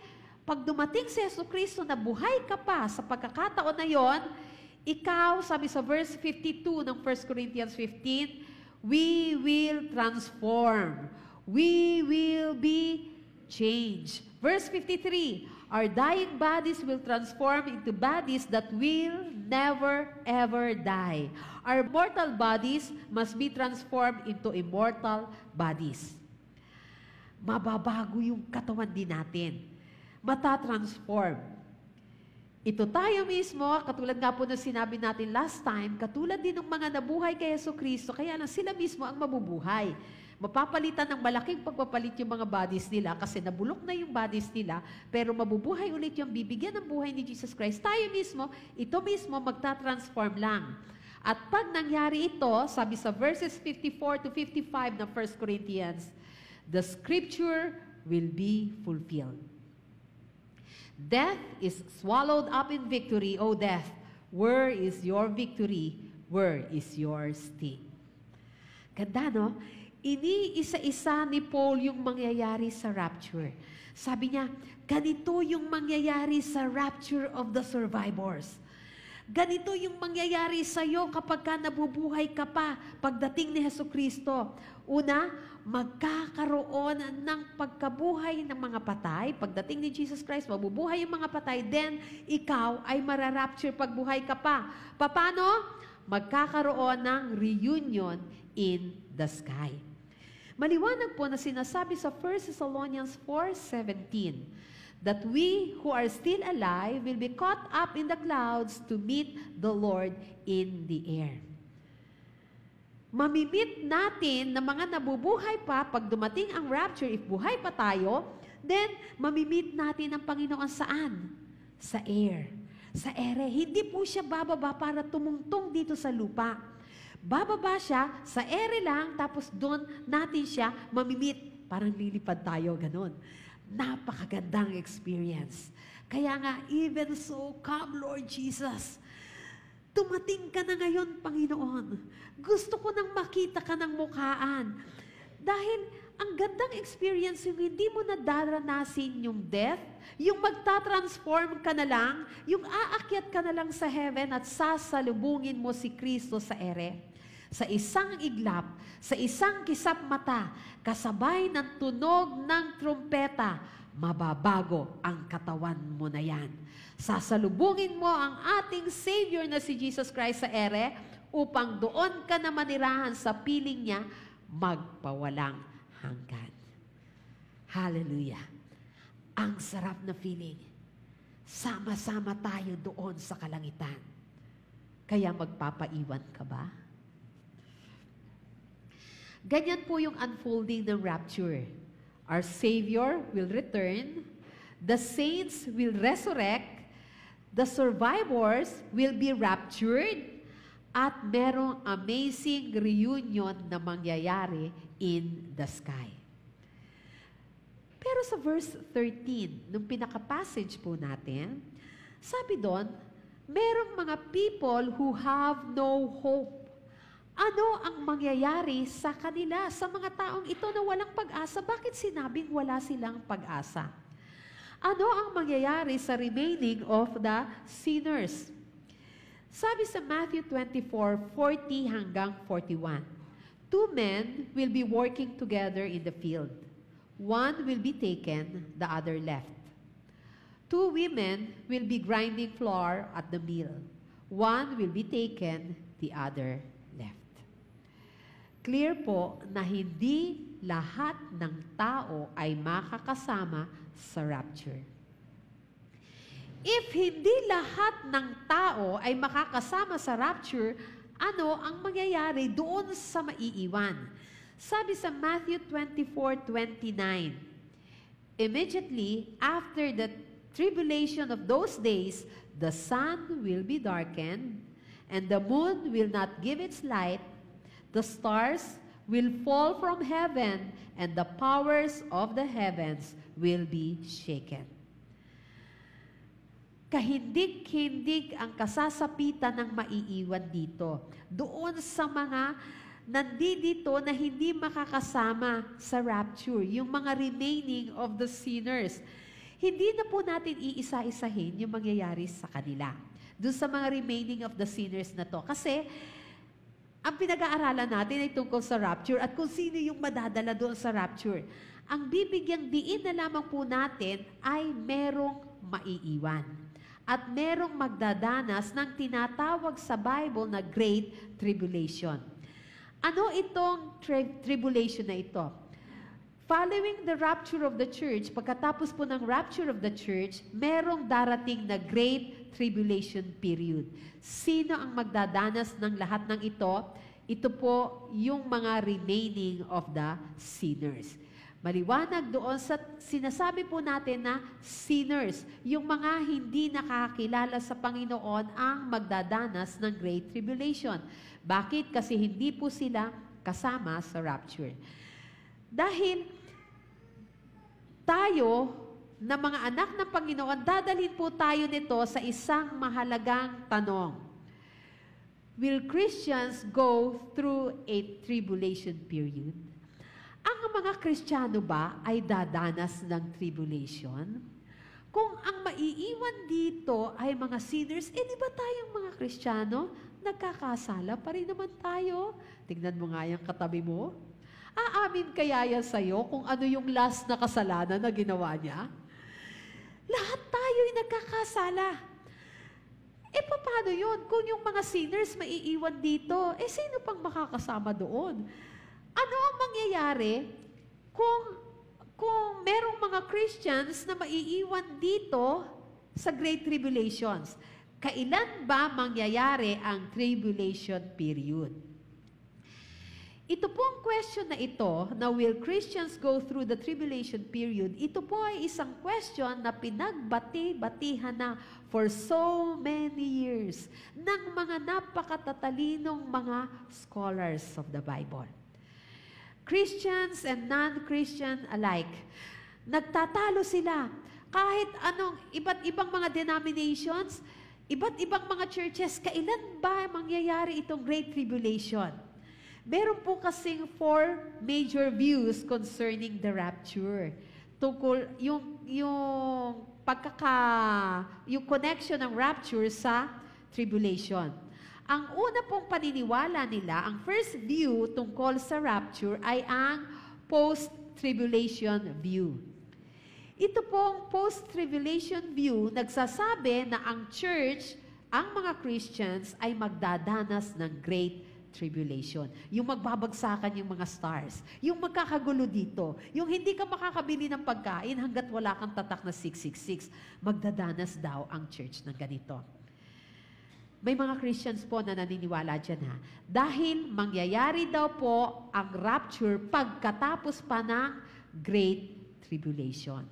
pag dumating si Jesucristo na buhay ka pa sa pagkakataon na yon, ikaw, sabi sa verse 52 ng 1 Corinthians 15, we will transform. We will be changed. Verse 53, our dying bodies will transform into bodies that will never ever die. Our mortal bodies must be transformed into immortal bodies. Mababago yung katawan din natin. Matatransform. Ito tayo mismo, katulad nga po na sinabi natin last time, katulad din ng mga nabuhay kay Jesucristo, kaya lang sila mismo ang mabubuhay. Mapapalitan ng malaking pagpapalit yung mga bodies nila kasi nabulok na yung bodies nila, pero mabubuhay ulit yung bibigyan ng buhay ni Jesus Christ. Tayo mismo, ito mismo magta-transform lang. At pag nangyari ito, sabi sa verses 54 to 55 ng 1 Corinthians, the scripture will be fulfilled. Death is swallowed up in victory. O death, where is your victory? Where is your sting? Ganda, no? Iniisa-isa ni Paul yung mangyayari sa rapture. Sabi niya, ganito yung mangyayari sa rapture of the survivors. Ganito yung mangyayari sa iyo kapag ka nabubuhay ka pa pagdating ni Hesukristo. Una, magkakaroon ng pagkabuhay ng mga patay. Pagdating ni Jesus Christ, mabubuhay yung mga patay. Then, ikaw ay mararapture pagbuhay ka pa. Paano? Magkakaroon ng reunion in the sky. Maliwanag po na sinasabi sa 1 Thessalonians 4:17 that we who are still alive will be caught up in the clouds to meet the Lord in the air. Mamimit natin na mga nabubuhay pa pag dumating ang rapture, if buhay pa tayo, then mamimit natin ang Panginoon saan? Sa air. Sa ere. Hindi po siya bababa para tumungtong dito sa lupa. Bababa siya, sa ere lang, tapos doon natin siya mamimit. Parang lilipad tayo, ganun. Napakagandang experience. Kaya nga, even so, come Lord Jesus. Tumating ka na ngayon, Panginoon. Gusto ko nang makita ka ng mukhaan. Dahil ang gandang experience yung hindi mo nadaranasin yung death, yung magta-transform ka na lang, yung aakyat ka na lang sa heaven at sasalubungin mo si Kristo sa ere. Sa isang iglap, sa isang kisap mata, kasabay ng tunog ng trumpeta, mababago ang katawan mo na yan. Sasalubungin mo ang ating Savior na si Jesus Christ sa ere upang doon ka na manirahan sa piling niya magpawalang hanggan. Hallelujah! Ang sarap na feeling. Sama-sama tayo doon sa kalangitan. Kaya magpapaiwan ka ba? Ganyan po yung unfolding ng rapture. Our Savior will return, the saints will resurrect, the survivors will be raptured, at merong amazing reunion na mangyayari in the sky. Pero sa verse 13, nung pinaka-passage po natin, sabi doon, merong mga people who have no hope. Ano ang mangyayari sa kanila, sa mga taong ito na walang pag-asa? Bakit sinabing wala silang pag-asa? Ano ang mangyayari sa remaining of the sinners? Sabi sa Matthew 24:40 hanggang 41, 2 men will be working together in the field. One will be taken, the other left. 2 women will be grinding flour at the mill. One will be taken, the other left. Clear po na hindi lahat ng tao ay makakasama sa rapture. If hindi lahat ng tao ay makakasama sa rapture, ano ang mangyayari doon sa maiiwan? Sabi sa Matthew 24:29, immediately after the tribulation of those days, the sun will be darkened, and the moon will not give its light. The stars will fall from heaven, and the powers of the heavens will be shaken. Kahindig-hindig ang kasasapitan ng maiiwan dito. Doon sa mga nandito na hindi makakasama sa rapture, yung mga remaining of the sinners. Hindi na po natin iisa-isahin yung mangyayari sa kanila. Doon sa mga remaining of the sinners na to. Kasi, ang pinag-aaralan natin ay tungkol sa rapture at kung sino yung madadala doon sa rapture. Ang bibigyang diin na lamang po natin ay merong maiiwan. At merong magdadanas ng tinatawag sa Bible na Great Tribulation. Ano itong tribulation na ito? Following the rapture of the church, pagkatapos po ng rapture of the church, merong darating na Great Tribulation period. Sino ang magdadanas ng lahat ng ito? Ito po yung mga remaining of the sinners. Maliwanag doon sa sinasabi po natin na sinners, yung mga hindi nakakilala sa Panginoon ang magdadanas ng Great Tribulation. Bakit? Kasi hindi po sila kasama sa rapture. Dahil tayo na mga anak ng Panginoon, dadalhin po tayo nito sa isang mahalagang tanong. Will Christians go through a tribulation period? Ang mga Kristiyano ba ay dadanas ng tribulation? Kung ang maiiwan dito ay mga sinners, di ba tayong mga Kristiyano, nagkakasala pa rin naman tayo? Tignan mo nga yung katabi mo. Aamin kaya yan sa'yo kung ano yung last na kasalanan na ginawa niya? Lahat tayo ay nagkakasala. Paano yun? Kung yung mga sinners maiiwan dito, sino pang makakasama doon? Ano ang mangyayari kung merong mga Christians na maiiwan dito sa Great Tribulations? Kailan ba mangyayari ang tribulation period? Ito pong question na ito, na will Christians go through the tribulation period, ito po ay isang question na pinagbati-batihan na for so many years ng mga napakatatalinong mga scholars of the Bible. Christians and non-Christian alike. Nagtatalo sila. Kahit anong iba't ibang mga denominations, iba't ibang mga churches, kailan ba mangyayari itong Great Tribulation? Meron po kasing 4 major views concerning the rapture. Tungkol yung connection ng rapture sa tribulation. Ang una pong paniniwala nila, ang first view tungkol sa rapture ay ang post-tribulation view. Ito pong post-tribulation view, nagsasabi na ang church, ang mga Christians ay magdadanas ng great tribulation. Yung magbabagsakan yung mga stars. Yung magkakagulo dito. Yung hindi ka makakabili ng pagkain hanggat wala kang tatak na 666. Magdadanas daw ang church ng ganito. May mga Christians po na naniniwala dyan ha. Dahil mangyayari daw po ang rapture pagkatapos pa ng Great Tribulation.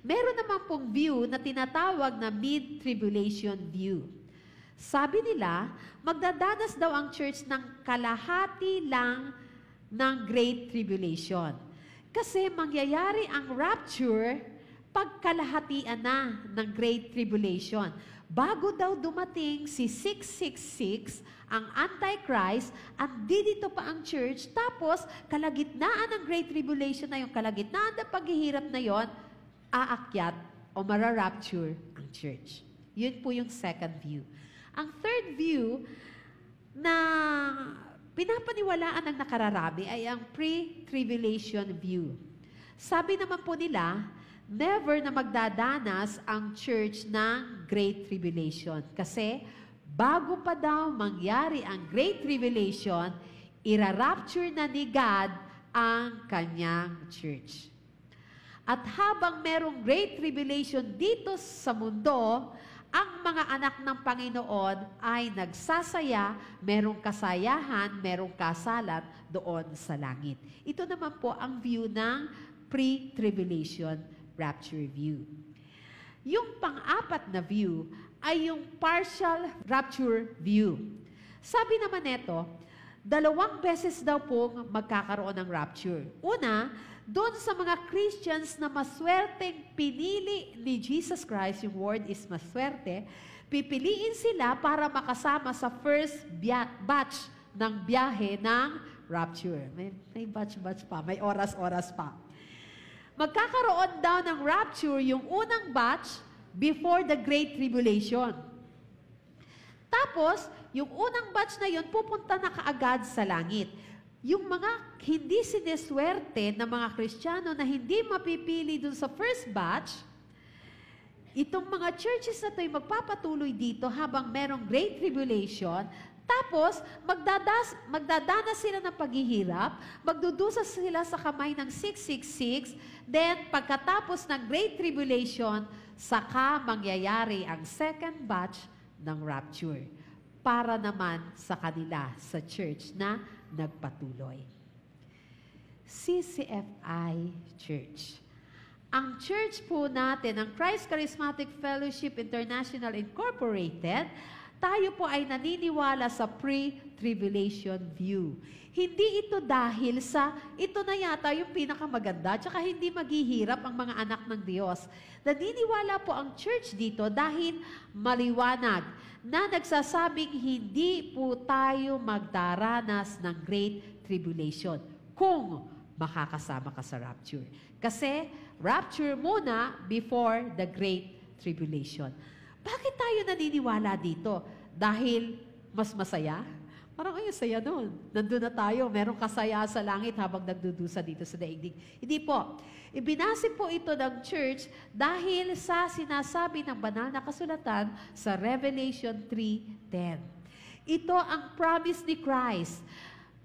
Meron naman pong view na tinatawag na mid-tribulation view. Sabi nila, magdadanas daw ang church ng kalahati lang ng Great Tribulation. Kasi mangyayari ang rapture pagkalahatian na ng Great Tribulation. Bago daw dumating si 666, ang Antichrist, dito pa ang church, tapos kalagitnaan ng Great Tribulation na yung kalagitnaan ng paghihirap na yon, aakyat o mararapture ang church. Yun po yung second view. Ang third view na pinapaniwalaan ng nakararami ay ang pre-tribulation view. Sabi naman po nila, never na magdadanas ang church ng Great Tribulation. Kasi bago pa daw mangyari ang Great Tribulation, irarapture na ni God ang kanyang church. At habang merong Great Tribulation dito sa mundo, ang mga anak ng Panginoon ay nagsasaya, merong kasayahan, merong kasalat doon sa langit. Ito naman po ang view ng pre-tribulation rapture view. Yung pang-apat na view ay yung partial rapture view. Sabi naman nito, 2 beses daw pong magkakaroon ng rapture. Una, doon sa mga Christians na maswerteng pinili ni Jesus Christ, yung word is maswerte, pipiliin sila para makasama sa first batch ng biyahe ng rapture. May batch pa, may oras-oras pa. Magkakaroon daw ng rapture yung unang batch before the Great Tribulation. Tapos, yung unang batch na yun, pupunta na kaagad sa langit. Yung mga hindi sineswerte na mga Kristiyano na hindi mapipili dun sa first batch, itong mga churches na ito ay magpapatuloy dito habang merong Great Tribulation, tapos magdadanas sila ng paghihirap, magdudusa sila sa kamay ng 666, then pagkatapos ng Great Tribulation, saka mangyayari ang second batch ng rapture para naman sa kanila, sa church na nagpatuloy. CCFI Church. Ang church po natin, ang Christ Charismatic Fellowship International Incorporated, tayo po ay naniniwala sa pre-tribulation view. Hindi ito dahil sa, ito na yata yung pinakamaganda, tsaka hindi maghihirap ang mga anak ng Diyos. Naniniwala po ang church dito dahil maliwanag na nagsasabing hindi po tayo magdaranas ng Great Tribulation kung makakasama ka sa rapture. Kasi rapture muna before the Great Tribulation. Bakit tayo naniniwala dito? Dahil mas masaya? Parang ay saya doon. Nandun na tayo, merong kasaya sa langit habang nagdudusa dito sa daigdig. Hindi po. Ibinase po ito ng church dahil sa sinasabi ng banal na kasulatan sa Revelation 3:10. Ito ang promise ni Christ.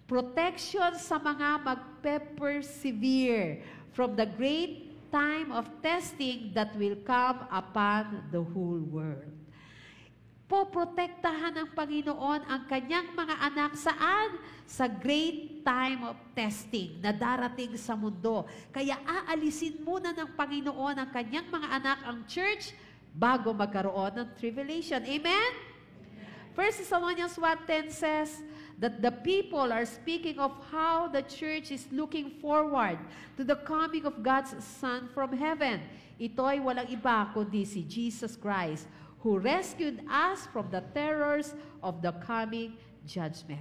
Protection sa mga magpe-persevere from the great time of testing that will come upon the whole world. Poprotektahan ng Panginoon ang kanyang mga anak saan? Sa great time of testing na darating sa mundo. Kaya aalisin muna ng Panginoon ang kanyang mga anak, ang church, bago magkaroon ng tribulation. Amen? 1 Thessalonians 1:10 says that the people are speaking of how the church is looking forward to the coming of God's Son from heaven. Ito ay walang iba kundi si Jesus Christ, who rescued us from the terrors of the coming judgment.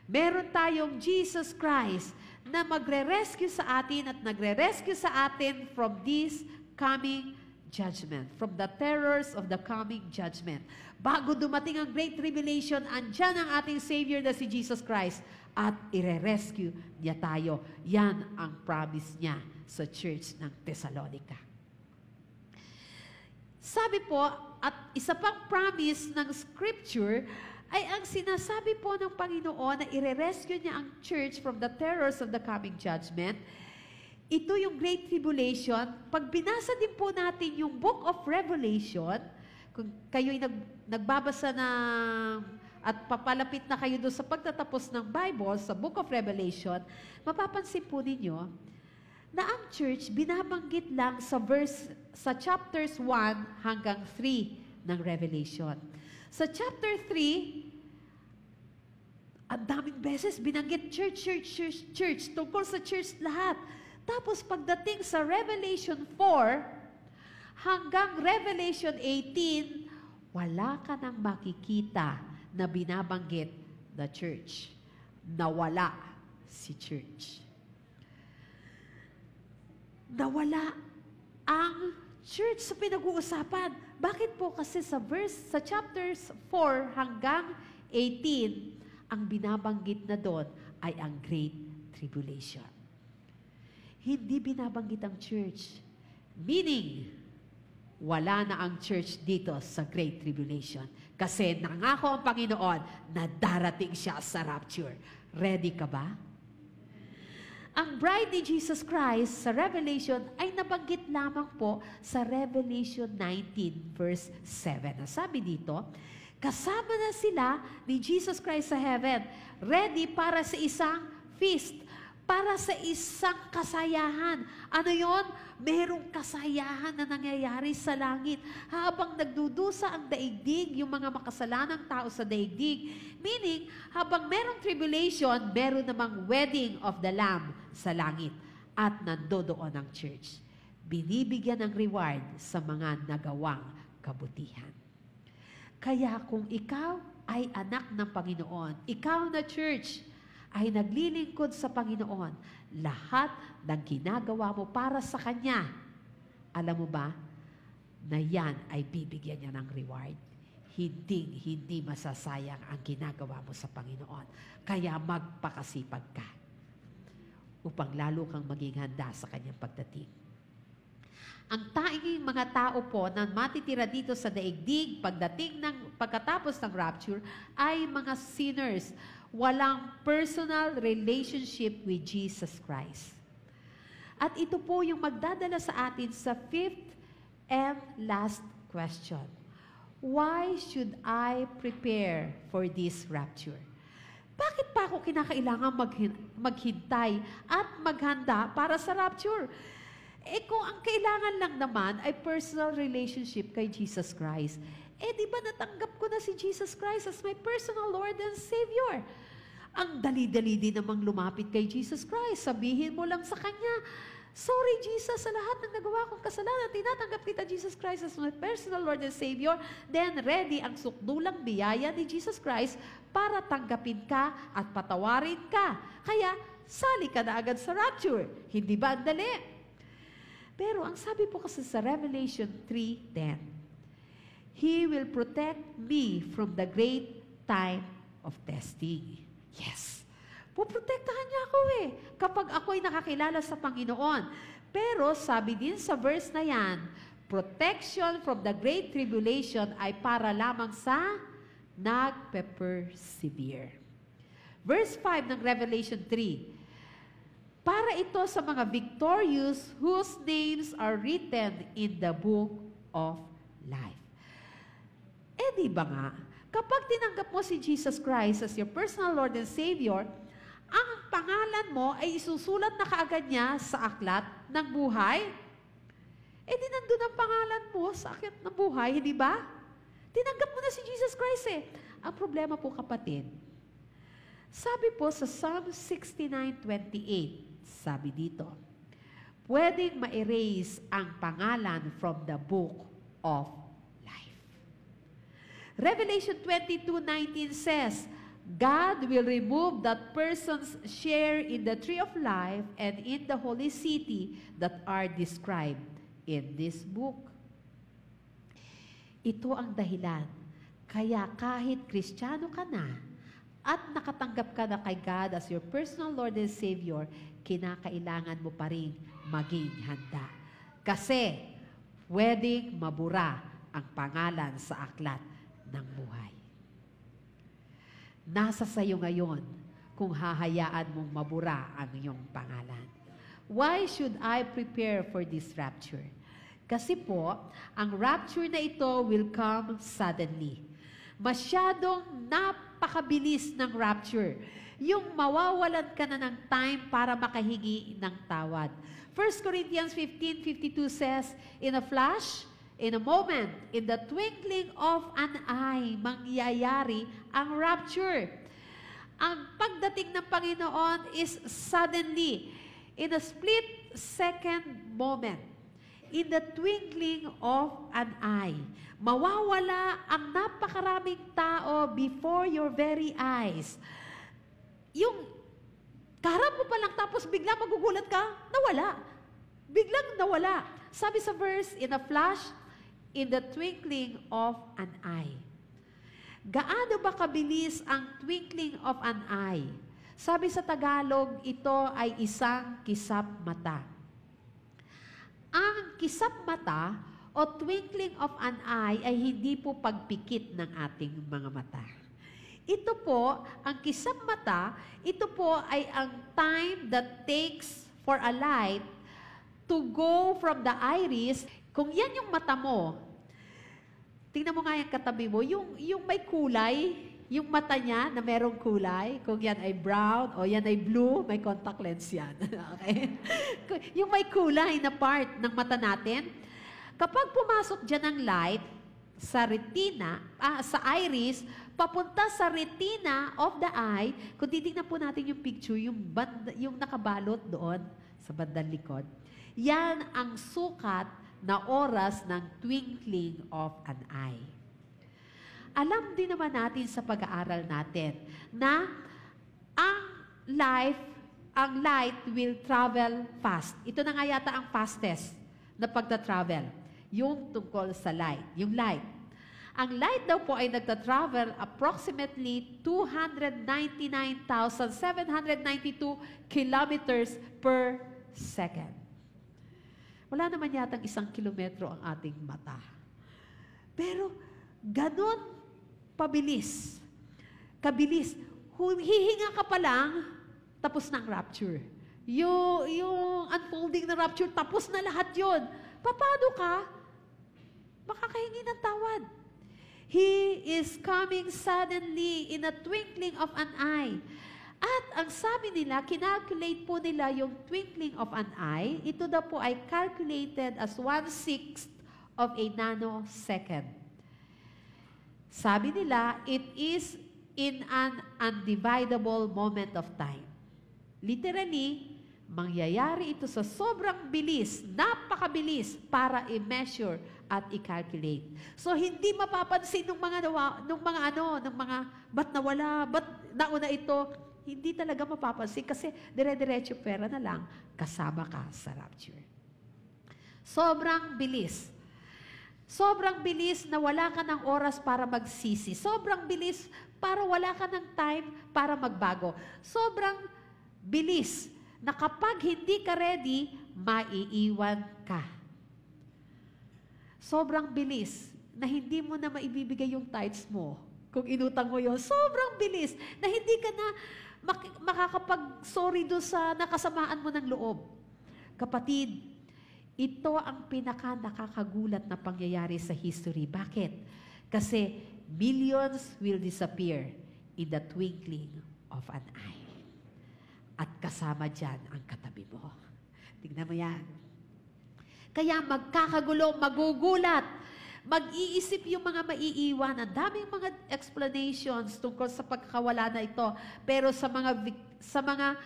Meron tayong Jesus Christ na magre-rescue sa atin at nagre-rescue sa atin from this coming judgment, from the terrors of the coming judgment. Bago dumating ang Great Tribulation, andyan ang ating Savior na si Jesus Christ at ire-rescue niya tayo. Yan ang promise niya sa church ng Thessalonica. Sabi po, at isa pang promise ng Scripture ay ang sinasabi po ng Panginoon na ire-rescue niya ang church from the terrors of the coming judgment. Ito yung Great Tribulation. Pag binasa din po natin yung Book of Revelation, kung kayo'y nagbabasa na at papalapit na kayo doon sa pagtatapos ng Bible, sa Book of Revelation, mapapansin po ninyo na ang church binabanggit lang sa chapters 1 hanggang 3 ng Revelation. Sa chapter 3, ang daming beses binanggit church, tungkol sa church lahat. Tapos pagdating sa Revelation 4 hanggang Revelation 18, wala ka nang makikita na binabanggit the church. Nawala si church. Nawala ang church sa pinag-uusapan. Bakit po? Kasi sa chapters 4 hanggang 18, ang binabanggit na doon ay ang Great Tribulation. Hindi binabanggit ang church. Meaning, wala na ang church dito sa Great Tribulation. Kasi nangako ang Panginoon na darating siya sa rapture. Ready ka ba? Ang bride ni Jesus Christ sa Revelation ay nabanggit lamang po sa Revelation 19 verse 7. Sabi dito, kasama na sila ni Jesus Christ sa heaven, ready para sa isang feast, para sa isang kasayahan. Ano yon? Merong kasayahan na nangyayari sa langit habang nagdudusa ang daigdig, yung mga makasalanang tao sa daigdig. Meaning, habang merong tribulation, meron namang wedding of the Lamb sa langit. At nandoon ang church. Binibigyan ng reward sa mga nagawang kabutihan. Kaya kung ikaw ay anak ng Panginoon, ikaw na church, ay naglilingkod sa Panginoon, lahat ng ginagawa mo para sa Kanya, alam mo ba, na yan ay bibigyan niya ng reward. Hindi masasayang ang ginagawa mo sa Panginoon. Kaya magpakasipag ka upang lalo kang maging handa sa Kanyang pagdating. Ang tanging mga tao po na matitira dito sa daigdig pagkatapos ng rapture ay mga sinners. Walang personal relationship with Jesus Christ. At ito po yung magdadala sa atin sa fifth and last question. Why should I prepare for this rapture? Bakit pa ako kinakailangan maghintay at maghanda para sa rapture? Kung ang kailangan lang naman ay personal relationship kay Jesus Christ, di ba natanggap ko na si Jesus Christ as my personal Lord and Savior? Ang dali-dali din namang lumapit kay Jesus Christ. Sabihin mo lang sa Kanya, sorry Jesus, sa lahat ng nagawa kong kasalanan, tinatanggap kita Jesus Christ as my personal Lord and Savior. Then ready ang sukdulang biyaya ni Jesus Christ para tanggapin ka at patawarin ka. Kaya, sali ka na agad sa rapture. Hindi ba ang dali? Pero ang sabi po kasi sa Revelation 3:10, He will protect me from the great time of testing. Yes. Puprotektahan niya ako kapag ako'y nakakilala sa Panginoon. Pero sabi din sa verse na yan, protection from the great tribulation ay para lamang sa nagpe-persevere. Verse 5 ng Revelation 3, para ito sa mga victorious whose names are written in the book of life. Di ba nga, kapag tinanggap mo si Jesus Christ as your personal Lord and Savior, ang pangalan mo ay isusulat na kaagad niya sa aklat ng buhay. Di nandun ang pangalan mo sa aklat ng buhay, hindi ba? Tinanggap mo na si Jesus Christ Ang problema po kapatid, sabi po sa Psalm 69:28, sabi dito, pwedeng ma-erase ang pangalan from the book of life. Revelation 22:19 says, God will remove that person's share in the tree of life and in the holy city that are described in this book. Ito ang dahilan. Kaya kahit Kristiyano ka na at nakatanggap ka na kay God as your personal Lord and Savior, kinakailangan mo pa rin maging handa. Kasi pwedeng mabura ang pangalan sa aklat ng buhay. Nasa sayo ngayon kung hahayaan mong mabura ang iyong pangalan. Why should I prepare for this rapture? Kasi po, ang rapture na ito will come suddenly. Masyadong napakabilis ng rapture. Yung mawawalan ka na ng time para makahingi ng tawad. 1 Corinthians 15:52 says, in a flash, in a moment, in the twinkling of an eye, mangyayari ang rapture. Ang pagdating ng Panginoon is suddenly, in a split second moment, in the twinkling of an eye. Mawawala ang napakaraming tao before your very eyes. Yung kaharap mo pa lang tapos bigla magugulat ka, nawala. Biglang nawala. Sabi sa verse, in a flash, in the twinkling of an eye. Gaano ba kabilis ang twinkling of an eye? Sabi sa Tagalog, ito ay isang kisap mata. Ang kisap mata o twinkling of an eye ay hindi po pagpikit ng ating mga mata. Ito po, ang kisap mata, ito po ay ang time that takes for a light to go from the iris. Kung yan yung mata mo, tingnan mo nga yung katabi mo, yung may kulay, yung mata niya na merong kulay, kung yan ay brown o yan ay blue, may contact lens yan. Okay? Yung may kulay na part ng mata natin, kapag pumasok dyan ang light sa retina, sa iris, papunta sa retina of the eye, kung titignan po natin yung picture, yung nakabalot doon sa bandang likod, yan ang sukat na oras ng twinkling of an eye. Alam din naman natin sa pag-aaral natin na ang light will travel fast. Ito na nga yata ang fastest na pagta-travel. Yung tungkol sa light, yung light. Ang light daw po ay nagta-travel approximately 299,792 kilometers per second. Wala naman yatang 1 kilometro ang ating mata. Pero, ganon pabilis. Kabilis. Hihinga ka pa lang, tapos na ang rapture. Yung unfolding na rapture, tapos na lahat yun. Paano ka? Makakahingi ng tawad. He is coming suddenly in a twinkling of an eye. At ang sabi nila, kinalculate po nila yung twinkling of an eye. Ito daw po ay calculated as 1/6 of a nanosecond. Sabi nila, it is in an undividable moment of time. Literally, mangyayari ito sa sobrang bilis, napakabilis para i-measure at i-calculate. So, hindi mapapansin ng mga ba't nawala, ba't nauna ito, hindi talaga mapapansin kasi dire-diretso pera na lang, kasama ka sa rapture. Sobrang bilis. Sobrang bilis na wala ka ng oras para magsisi. Sobrang bilis para wala ka ng time para magbago. Sobrang bilis na kapag hindi ka ready, maiiwan ka. Sobrang bilis na hindi mo na maibibigay yung tithes mo kung inutang mo yun. Sobrang bilis na hindi ka na makakapag-sorry doon sa nakasamaan mo ng loob. Kapatid, ito ang pinaka-nakakagulat na pangyayari sa history. Bakit? Kasi millions will disappear in the twinkling of an eye. At kasama dyan ang katabi mo. Tignan mo yan. Kaya magkakagulo, magugulat, mag-iisip yung mga maiiwan. Ang daming mga explanations tungkol sa pagkawala na ito. Pero sa mga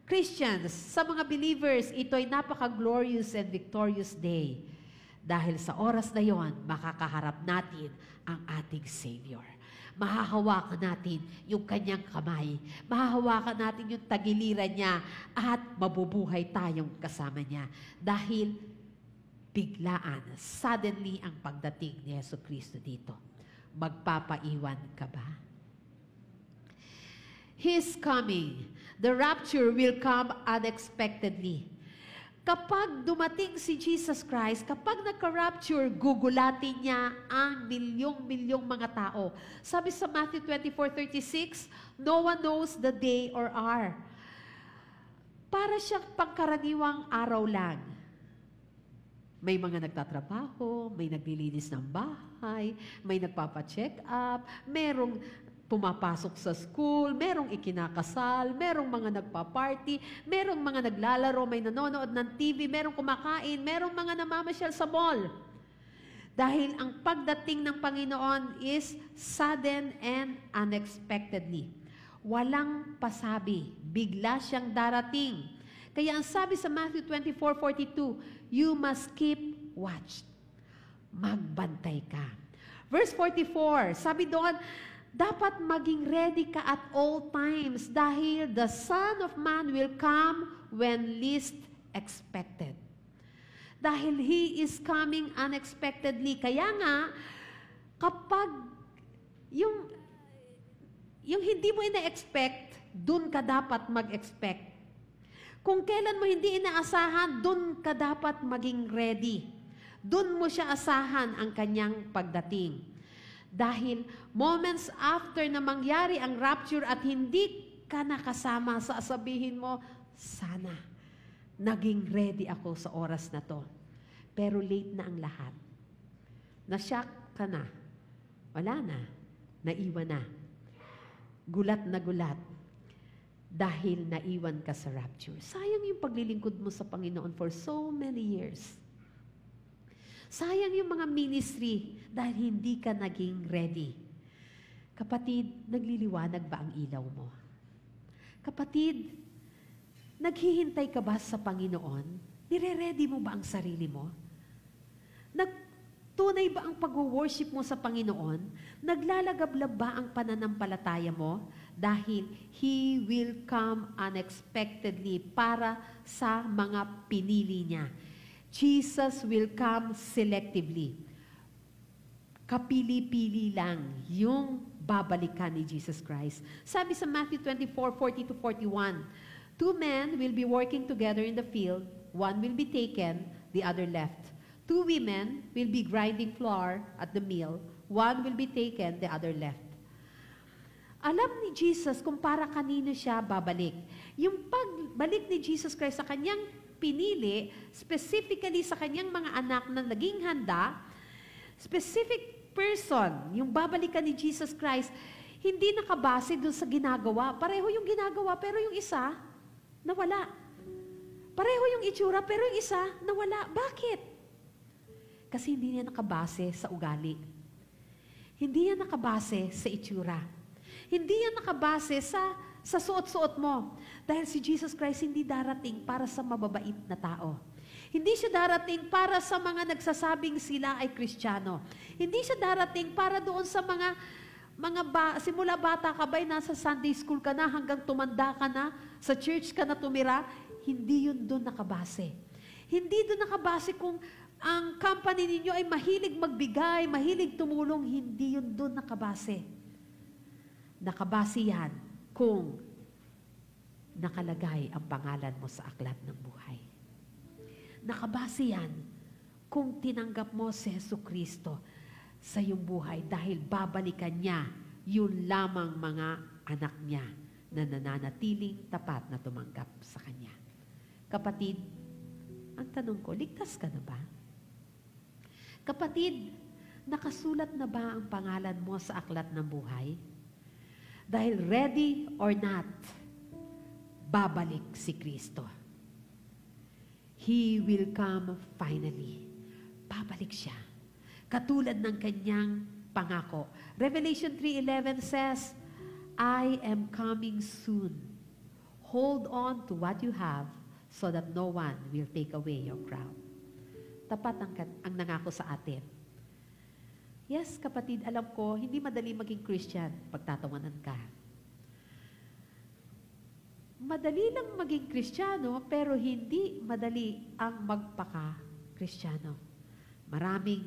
Christians, sa mga believers, ito ay napaka-glorious and victorious day. Dahil sa oras na yon, makakaharap natin ang ating Savior. Mahahawakan natin yung kanyang kamay. Mahahawakan natin yung tagiliran niya at mabubuhay tayong kasama niya. Dahil biglaan, suddenly ang pagdating ni Jesucristo dito. Magpapaiwan ka ba? His coming. The rapture will come unexpectedly. Kapag dumating si Jesus Christ, kapag nagka-rapture, gugulatin niya ang milyong-milyong mga tao. Sabi sa Matthew 24:36, no one knows the day or hour. Para siyang pangkaraniwang araw lang. May mga nagtatrabaho, may naglilinis ng bahay, may nagpapa-check up, merong pumapasok sa school, merong ikinakasal, merong mga nagpa-party, merong mga naglalaro, may nanonood ng TV, merong kumakain, merong mga namamasyal sa mall. Dahil ang pagdating ng Panginoon is sudden and unexpectedly. Walang pasabi, bigla siyang darating. Kaya ang sabi sa Matthew 24:42, you must keep watch. Magbantay ka. Verse 44, sabi doon, dapat maging ready ka at all times dahil the Son of Man will come when least expected. Dahil He is coming unexpectedly. Kaya nga, kapag yung hindi mo ina-expect, dun ka dapat mag-expect. Kung kailan mo hindi inaasahan, dun ka dapat maging ready. Dun mo siya asahan ang kanyang pagdating. Dahil moments after na mangyari ang rapture at hindi ka nakasama, sasabihin mo, sana, naging ready ako sa oras na to. Pero late na ang lahat. Na-shock ka na. Wala na. Naiwan na. Gulat na gulat. Dahil naiwan ka sa rapture. Sayang yung paglilingkod mo sa Panginoon for so many years. Sayang yung mga ministry dahil hindi ka naging ready. Kapatid, nagliliwanag ba ang ilaw mo? Kapatid, naghihintay ka ba sa Panginoon? Nire-ready mo ba ang sarili mo? Tunay ba ang pag-worship mo sa Panginoon? Naglalagablab ba ang pananampalataya mo? Dahil He will come unexpectedly para sa mga pinili niya. Jesus will come selectively. Kapili-pili lang yung babalikan ni Jesus Christ. Sabi sa Matthew 24:40-41, 2 men will be working together in the field, one will be taken, the other left. 2 women will be grinding flour at the mill, one will be taken, the other left. Alam ni Jesus kung para kanino siya babalik. Yung pagbalik ni Jesus Christ sa kanyang pinili, specifically sa kanyang mga anak na naging handa, specific person, yung babalikan ni Jesus Christ, hindi nakabase dun sa ginagawa. Pareho yung ginagawa, pero yung isa, nawala. Pareho yung itsura, pero yung isa, nawala. Bakit? Kasi hindi niya nakabase sa ugali. Hindi yan nakabase sa itsura. Hindi yan nakabase sa suot-suot mo. Dahil si Jesus Christ hindi darating para sa mababait na tao. Hindi siya darating para sa mga nagsasabing sila ay Kristiyano. Hindi siya darating para doon sa simula bata ka ba'y nasa Sunday school ka na hanggang tumanda ka na, sa church ka na tumira, hindi yun doon nakabase. Hindi doon nakabase kung ang company ninyo ay mahilig magbigay, mahilig tumulong, hindi yun doon nakabase. Nakabase yan kung nakalagay ang pangalan mo sa aklat ng buhay. Nakabase yan kung tinanggap mo si Jesucristo sa iyong buhay dahil babalikan niya yun lamang mga anak niya na nananatiling tapat na tumanggap sa Kanya. Kapatid, ang tanong ko, ligtas ka na ba? Kapatid, nakasulat na ba ang pangalan mo sa aklat ng buhay? Dahil ready or not, babalik si Kristo. He will come finally. Babalik siya. Katulad ng kanyang pangako. Revelation 3:11 says, I am coming soon. Hold on to what you have so that no one will take away your crown. Tapat ang nangako sa atin. Yes, kapatid, alam ko, hindi madali maging Christian pagtatawanan ka. Madali lang maging Kristiyano, pero hindi madali ang magpaka-Kristiyano. Maraming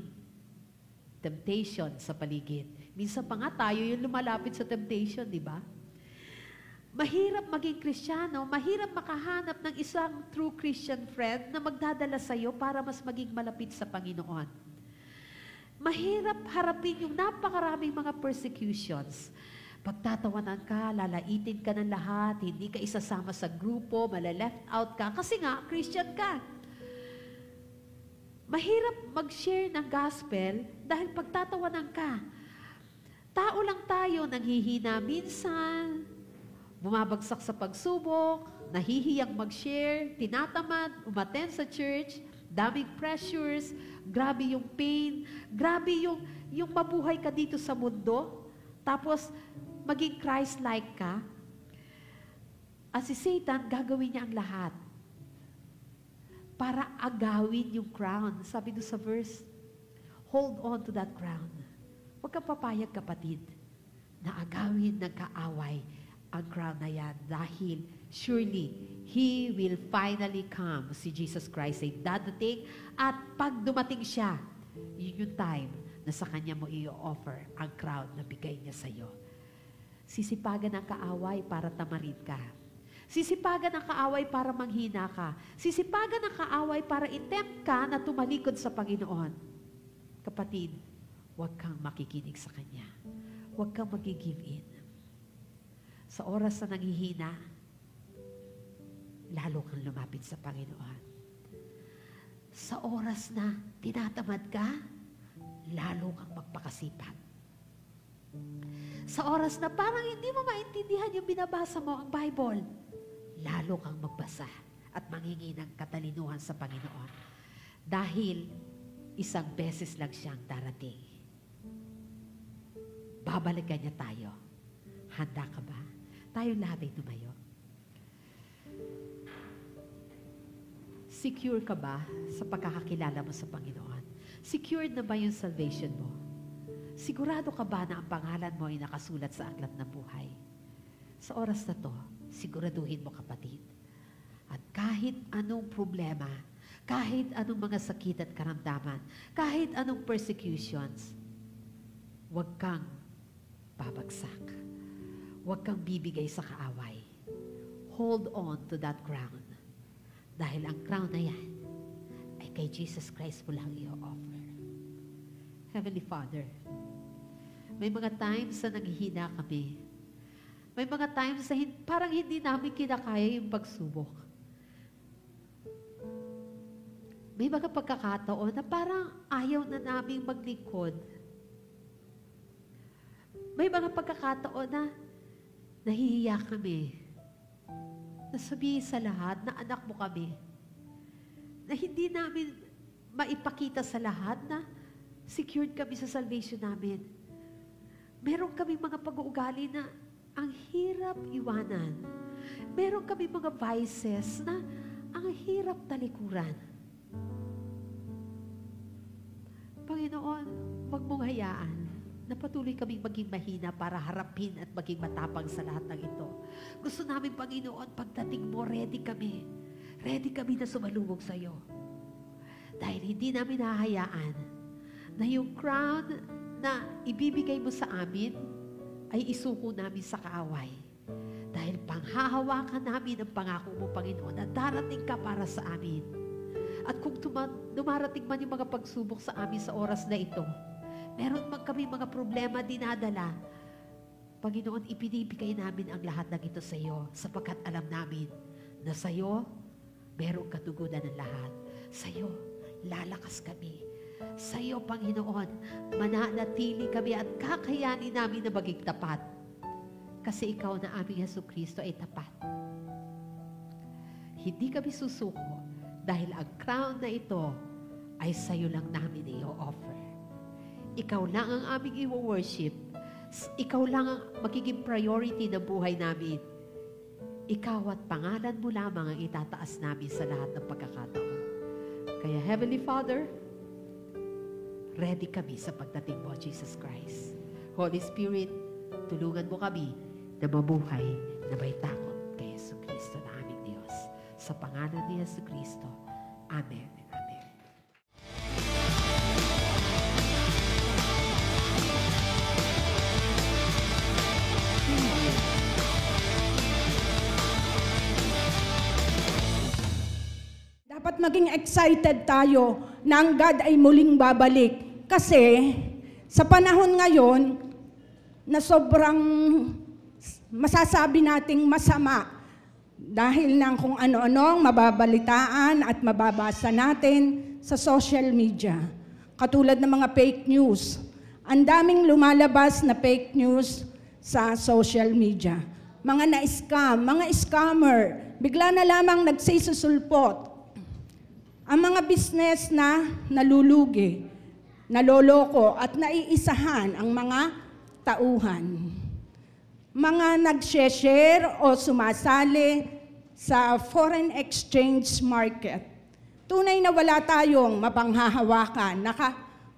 temptation sa paligid. Minsan pa nga tayo yung lumalapit sa temptation, di ba? Mahirap maging Kristiyano, mahirap makahanap ng isang true Christian friend na magdadala sa iyo para mas maging malapit sa Panginoon. Mahirap harapin yung napakaraming mga persecutions. Pagtatawanan ka, lalaitin ka ng lahat, hindi ka isasama sa grupo, malaleft out ka, kasi nga, Christian ka. Mahirap mag-share ng gospel dahil pagtatawanan ka. Tao lang tayo, nanghihina minsan, bumabagsak sa pagsubok, nahihiyang mag-share, tinatamad, umattend sa church, daming pressures, grabe yung pain, grabe yung mabuhay ka dito sa mundo, tapos maging Christ-like ka. At si Satan, gagawin niya ang lahat para agawin yung crown. Sabi doon sa verse, hold on to that crown. Huwag kang papayag, kapatid, na agawin ng kaaway ang crown na yan dahil surely, He will finally come. Si Jesus Christ ay dadating at pag dumating siya, yun yung time na sa Kanya mo i-offer ang crown na bigay niya sa iyo. Sisipagan ang kaaway para tamarin ka. Sisipagan ang kaaway para manghina ka. Sisipagan ang kaaway para i-tempt ka na tumalikod sa Panginoon. Kapatid, huwag kang makikinig sa Kanya. Huwag kang mag-give in. Sa oras na nanghihina, lalo kang lumapit sa Panginoon. Sa oras na tinatamad ka, lalo kang magpakasipag. Sa oras na parang hindi mo maintindihan yung binabasa mo ang Bible, lalo kang magbasa at mangingi ng katalinuhan sa Panginoon. Dahil isang beses lang siyang darating. Babalikan niya tayo. Handa ka ba? Tayo lahat ay tumayo. Secure ka ba sa pagkakakilala mo sa Panginoon? Secured na ba yung salvation mo? Sigurado ka ba na ang pangalan mo ay nakasulat sa aklat ng buhay? Sa oras na to, siguraduhin mo, kapatid. At kahit anong problema, kahit anong mga sakit at karamdaman, kahit anong persecutions, huwag kang babagsak. Huwag kang bibigay sa kaaway. Hold on to that crown. Dahil ang crown na yan ay kay Jesus Christ mo lang i-offer. Heavenly Father, may mga times na naghihina kami. May mga times na parang hindi namin kinakaya yung pagsubok. May mga pagkakataon na parang ayaw na namin maglingkod. May mga pagkakataon na nahihiya kami. Nasabihin sa lahat na anak mo kami. Na hindi namin maipakita sa lahat na secured kami sa salvation namin. Meron kami mga pag-uugali na ang hirap iwanan. Meron kami mga vices na ang hirap talikuran. Panginoon, wag mong hayaan na patuloy kaming maging mahina para harapin at maging matapang sa lahat ng ito. Gusto namin, Panginoon, pagdating mo, ready kami. Ready kami na sumalubog sa iyo. Dahil hindi namin hahayaan na yung crown na ibibigay mo sa amin ay isuko namin sa kaaway. Dahil panghahawakan namin ang pangako mo, Panginoon, na darating ka para sa amin. At kung dumarating man yung mga pagsubok sa amin sa oras na ito, meron man kami mga problema dinadala, Panginoon, ipinibigay namin ang lahat ng ito sa iyo sapagkat alam namin na sa iyo, merong katugunan ng lahat. Sa iyo, lalakas kami. Sa iyo, Panginoon, mananatili kami at kakayanin namin na maging tapat. Kasi ikaw na aming Jesucristo ay tapat. Hindi kami susuko dahil ang crown na ito ay sa iyo lang namin i-offer. Ikaw lang ang aming i-worship. Ikaw lang ang magiging priority na buhay namin. Ikaw at pangalan mo lamang ang itataas namin sa lahat ng pagkakataon. Kaya Heavenly Father, ready kami sa pagdating mo, Jesus Christ. Holy Spirit, tulungan mo kami na mabuhay na may takot kay Jesucristo na aming Diyos. Sa pangalan ni Jesucristo. Amen. Amen. Dapat maging excited tayo na ang God ay muling babalik. Kasi sa panahon ngayon na sobrang masasabi nating masama dahil ng kung ano-anong mababalitaan at mababasa natin sa social media. Katulad ng mga fake news. Ang daming lumalabas na fake news sa social media. Mga na-scam, mga scammer, bigla na lamang nagsisusulpot. Ang mga business na nalulugi, naloloko at naiisahan ang mga tauhan. Mga nag-share o sumasali sa foreign exchange market. Tunay na wala tayong mapanghahawakan,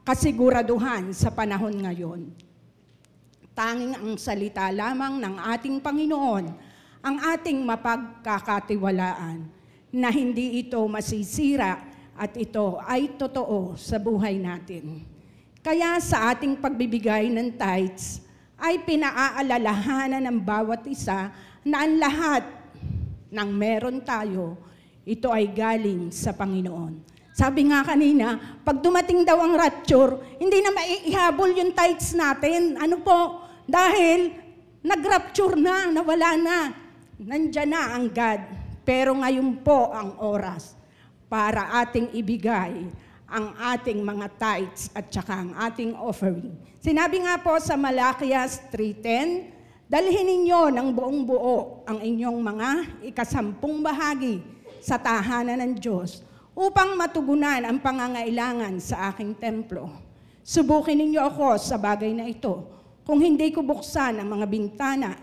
kasiguraduhan sa panahon ngayon. Tanging ang salita lamang ng ating Panginoon ang ating mapagkakatiwalaan na hindi ito masisira at ito ay totoo sa buhay natin. Kaya sa ating pagbibigay ng tithes ay pinaaalalahanan ng bawat isa na ang lahat ng meron tayo, ito ay galing sa Panginoon. Sabi nga kanina, pag dumating daw ang rapture, hindi na maihabol yung tithes natin. Ano po? Dahil nag-rapture na, nawala na. Nandyan na ang God. Pero ngayon po ang oras para ating ibigay ang ating mga tithes at saka ang ating offering. Sinabi nga po sa Malakias 3:10, dalhin ninyo ng buong buo ang inyong mga ikasampung bahagi sa tahanan ng Diyos upang matugunan ang pangangailangan sa aking templo. Subukin ninyo ako sa bagay na ito kung hindi ko buksan ang mga bintana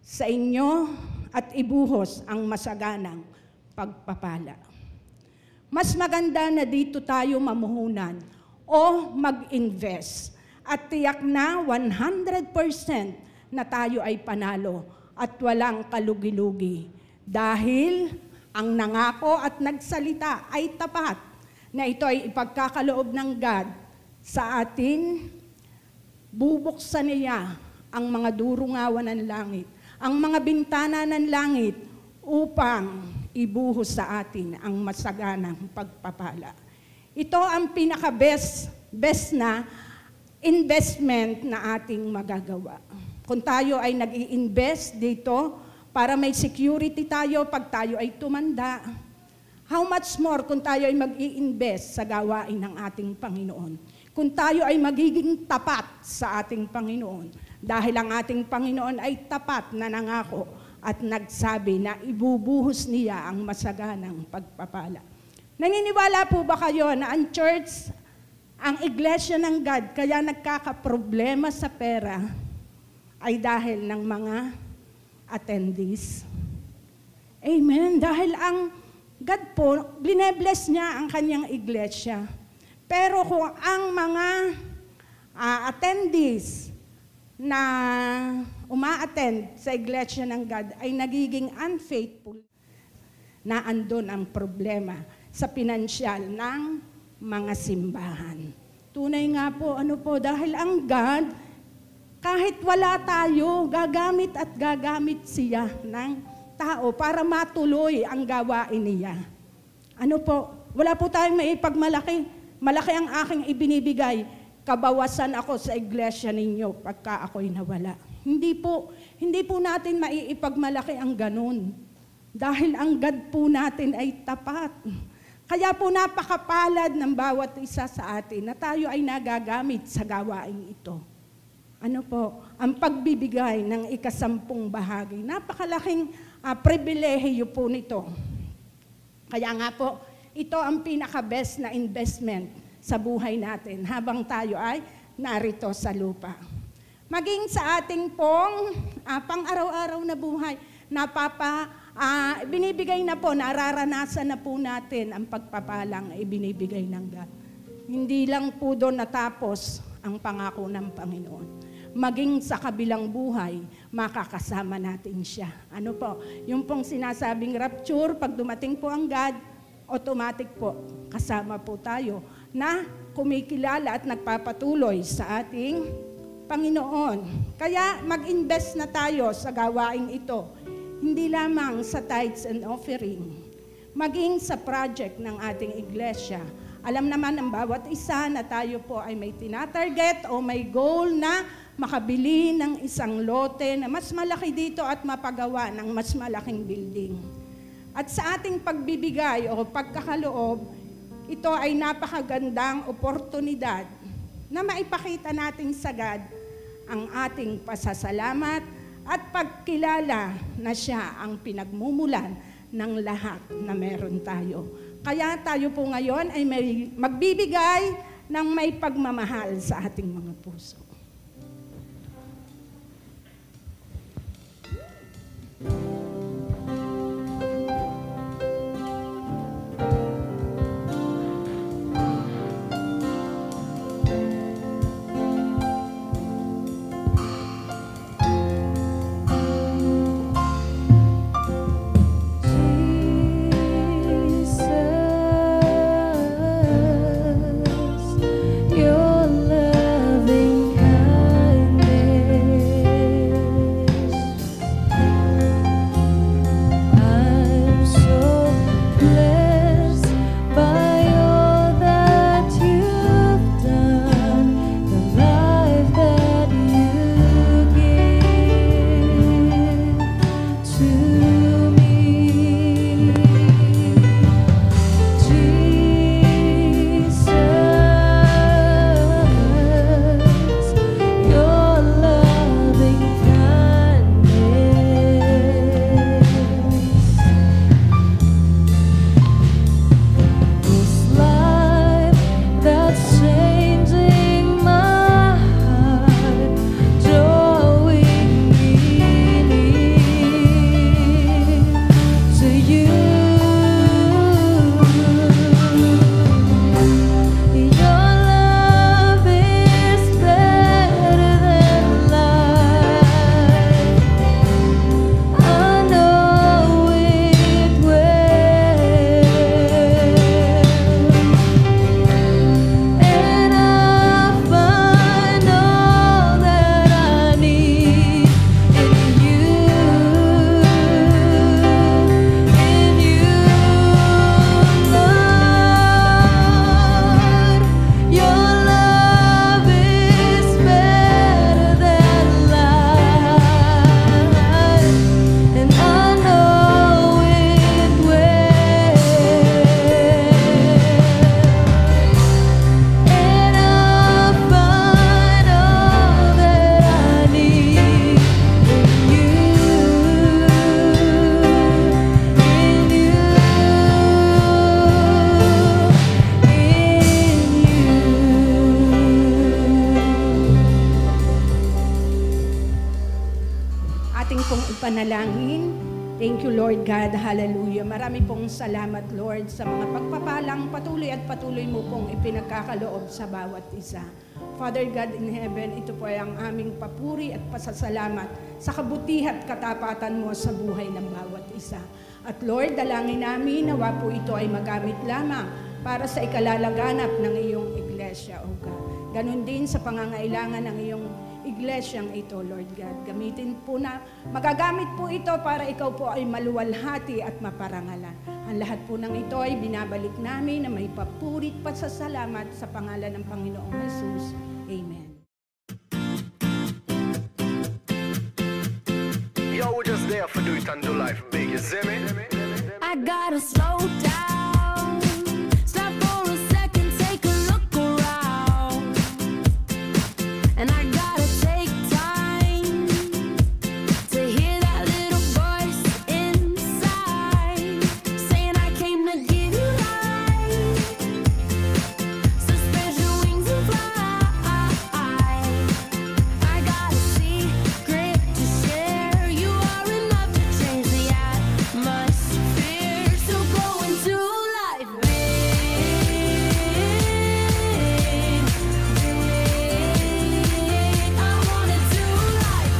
sa inyo at ibuhos ang masaganang pagpapala. Mas maganda na dito tayo mamuhunan o mag-invest at tiyak na 100% na tayo ay panalo at walang kalugi-lugi dahil ang nangako at nagsalita ay tapat na ito ay ipagkakaloob ng God sa atin. Bubuksan niya ang mga durungawan ng langit, ang mga bintana ng langit upang ibuhos sa atin ang masaganang pagpapala. Ito ang pinaka-best na investment na ating magagawa. Kung tayo ay nag-i-invest dito para may security tayo pag tayo ay tumanda, How much more kung tayo ay mag-i-invest sa gawain ng ating Panginoon? Kung tayo ay magiging tapat sa ating Panginoon. Dahil ang ating Panginoon ay tapat na nangako at nagsabi na ibubuhos niya ang masaganang pagpapala. Naniniwala po ba kayo na ang church, ang iglesia ng God, kaya nagkakaproblema sa pera ay dahil ng mga attendees? Amen. Dahil ang God po, binebless niya ang kanyang iglesia. Pero kung ang mga attendees na uma-attend sa iglesia ng God ay nagiging unfaithful, na andun ang problema sa pinansyal ng mga simbahan. Tunay nga po, dahil ang God, kahit wala tayo, gagamit at gagamit siya ng tao para matuloy ang gawain niya. Wala po tayong maipagmalaki. Malaki ang aking ibinibigay. Kabawasan ako sa iglesia ninyo pagka ako'y nawala. Hindi po natin maiipagmalaki ang ganun. Dahil ang God po natin ay tapat. Kaya po napakapalad ng bawat isa sa atin na tayo ay nagagamit sa gawain ito. Ang pagbibigay ng ikasampung bahagi. Napakalaking pribilehiyo po nito. Kaya nga po, ito ang pinaka-best na investment sa buhay natin habang tayo ay narito sa lupa. Maging sa ating pong pang-araw-araw na buhay, binibigay na po, nararanasan na po natin ang pagpapalang ibinibigay ng God. Hindi lang po doon natapos ang pangako ng Panginoon. Maging sa kabilang buhay, makakasama natin siya. Yung pong sinasabing rapture, pag dumating po ang God, automatic po, kasama po tayo na kumikilala at nagpapatuloy sa ating Panginoon. Kaya mag-invest na tayo sa gawain ito. Hindi lamang sa tithes and offering, maging sa project ng ating iglesia. Alam naman ng bawat isa na tayo po ay may tinatarget o may goal na makabili ng isang lote na mas malaki dito at mapagawa ng mas malaking building. At sa ating pagbibigay o pagkakaloob, ito ay napakagandang oportunidad na maipakita natin sa God ang ating pasasalamat at pagkilala na siya ang pinagmumulan ng lahat na meron tayo. Kaya tayo po ngayon ay may magbibigay ng may pagmamahal sa ating mga puso. Your loving kindness manalangin. Thank you, Lord God. Hallelujah. Marami pong salamat, Lord, sa mga pagpapalang patuloy mo pong ipinagkakaloob sa bawat isa. Father God in heaven, ito po ay ang aming papuri at pasasalamat sa kabutihan at katapatan mo sa buhay ng bawat isa. At Lord, dalangin namin nawa po ito ay magamit lamang para sa ikalalaganap ng iyong iglesia, O God. Ganon din sa pangangailangan ng iyong iglesyang ito, Lord God. Magagamit po ito para ikaw po ay maluwalhati at maparangalan. Ang lahat po ng ito ay binabalik namin na may papuri at pasasalamat sa pangalan ng Panginoong Jesus. Amen. Yo, we're just there for do it and do life big, you see me? I gotta slow down, stop for a second, take a look around, and I gotta take time to hear that little voice inside saying I came to give you life, so spread your wings and fly. I got a secret to share, you are enough to change the atmosphere, so go into life big, I wanna do life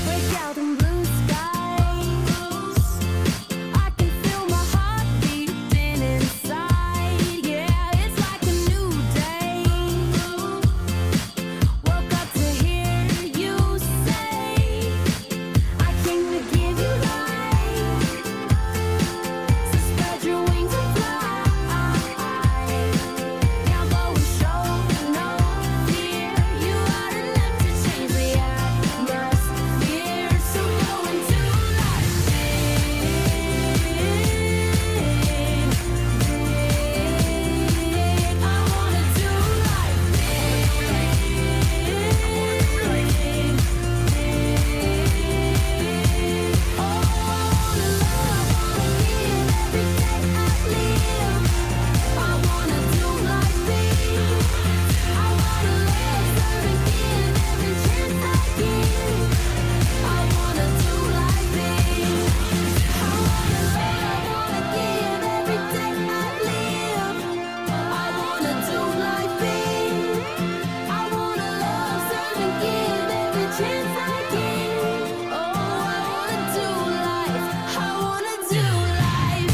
break out in blue skies, I can feel my heart beating inside, yeah, it's like a new day, woke up to hear you say, I came to give you life, so spread your wings and fly, now go and show no fear, you are enough to change the atmosphere, so go into life I wanna do life oh, I wanna love, wanna give every day I live, I wanna love, serve and give every chance I get, I wanna do life big, I wanna love, wanna give every day I live, I wanna do life big, I wanna love, serve and give every chance I get, oh, I wanna do life, I wanna do life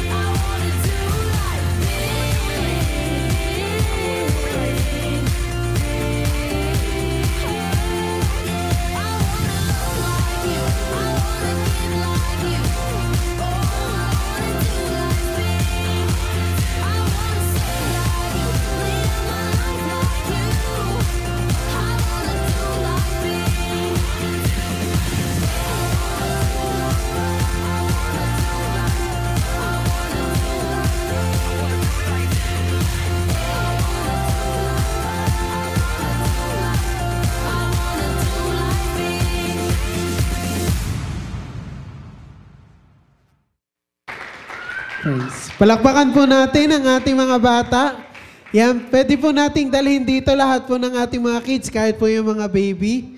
I wanna do life Praise. Palakpakan po natin ang ating mga bata. Yan, pwede po nating dalhin dito lahat po ng ating mga kids, kahit po yung mga baby.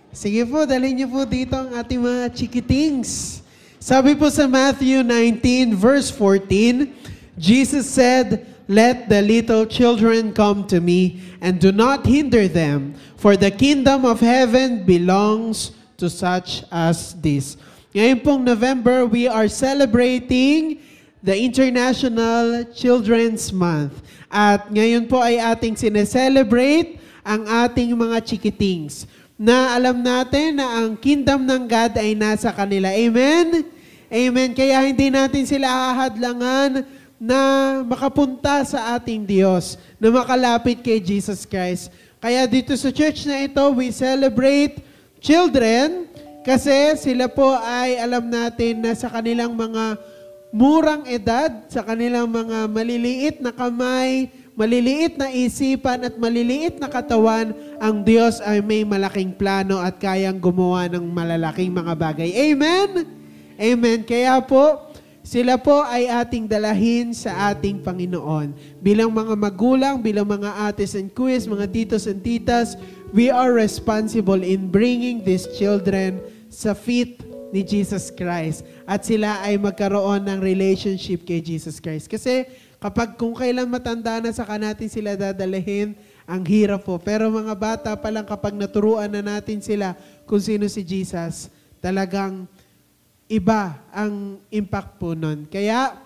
Sige po, dalhin niyo po dito ang ating mga chikitings. Sabi po sa Matthew 19 verse 14, Jesus said, "Let the little children come to me, and do not hinder them, for the kingdom of heaven belongs to such as this." Ngayon pong November, we are celebrating the International Children's Month. At ngayon po ay ating sineselebrate ang ating mga chikitings na alam natin na ang kingdom ng God ay nasa kanila. Amen? Amen. Kaya hindi natin sila hahadlangan na makapunta sa ating Diyos, na makalapit kay Jesus Christ. Kaya dito sa church na ito, we celebrate children kasi sila po ay alam natin na sa kanilang mga murang edad, sa kanilang mga maliliit na kamay, maliliit na isipan at maliliit na katawan, ang Diyos ay may malaking plano at kayang gumawa ng malalaking mga bagay. Amen? Amen. Kaya po, Sila po ay ating dalahin sa ating Panginoon. Bilang mga magulang, bilang mga ates and kuys, mga titos and titas, we are responsible in bringing these children sa feet ni Jesus Christ. At sila ay magkaroon ng relationship kay Jesus Christ. Kasi kung kailan matanda na, saka natin sila dadalhin, ang hirap po. Pero mga bata pa lang, kapag naturuan na natin sila kung sino si Jesus, talagang iba ang impact po nun. Kaya,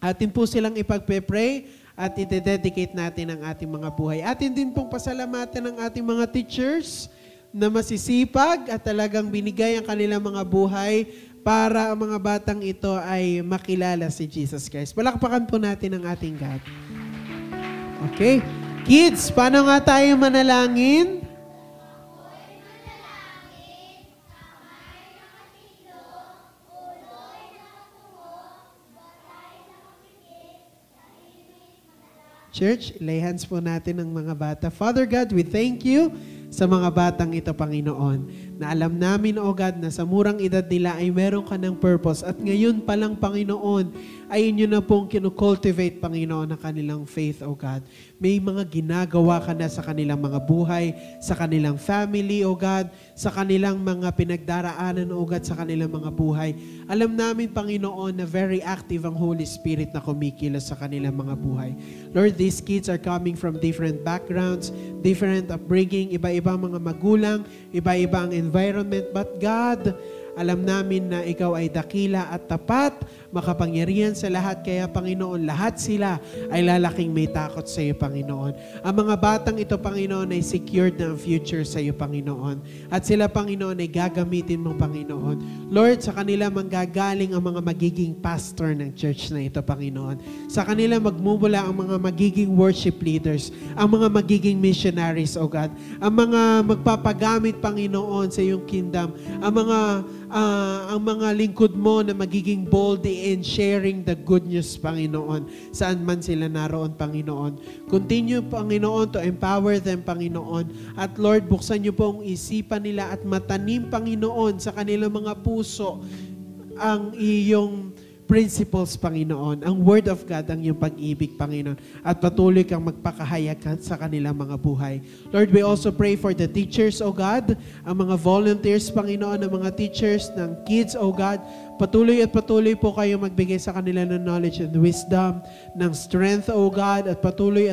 atin po silang ipagpe-pray at ite-dedicate natin ang ating mga buhay. Atin din pong pasalamatan ng ating mga teachers na masisipag at talagang binigay ang kanilang mga buhay para ang mga batang ito ay makilala si Jesus Christ. Palakpakan po natin ang ating God. Okay. Kids, paano nga tayo manalangin? Church, lay hands po natin ang mga bata. Father God, we thank you sa mga batang ito, Panginoon, na alam namin, O God, na sa murang edad nila ay meron ka ng purpose. At ngayon pa lang, Panginoon, ay inyo na pong kinukultivate, Panginoon, na kanilang faith, O God. May mga ginagawa ka na sa kanilang mga buhay, sa kanilang family, O God, sa kanilang mga pinagdaraanan, O God, sa kanilang mga buhay. Alam namin, Panginoon, na very active ang Holy Spirit na kumikilos sa kanilang mga buhay. Lord, these kids are coming from different backgrounds, different upbringing, iba-ibang mga magulang, iba-iba ang environment. But God, alam namin na ikaw ay dakila at tapat, makapangyarihan sa lahat. Kaya, Panginoon, lahat sila ay lalaking may takot sa iyo, Panginoon. Ang mga batang ito, Panginoon, ay secured na ang future sa iyo, Panginoon. At sila, Panginoon, ay gagamitin mo, Panginoon. Lord, sa kanila manggagaling ang mga magiging pastor ng church na ito, Panginoon. Sa kanila magmumula ang mga magiging worship leaders, ang mga magiging missionaries, O God. Ang mga magpapagamit, Panginoon, sa iyong kingdom. Ang mga lingkod mo na magiging bold in sharing the good news, Panginoon, saan man sila naroon, Panginoon. Continue, Panginoon, to empower them, Panginoon. At Lord, buksan niyo po ang isipan nila at matanim, Panginoon, sa kanilang mga puso ang iyong principles, Panginoon. Ang Word of God, ang iyong pag-ibig, Panginoon. At patuloy kang magpakahayag sa kanilang mga buhay. Lord, we also pray for the teachers, O God, ang mga volunteers, Panginoon, ang mga teachers ng kids, O God. Patuloy po kayo magbigay sa kanila ng knowledge and wisdom, ng strength, O God, at patuloy,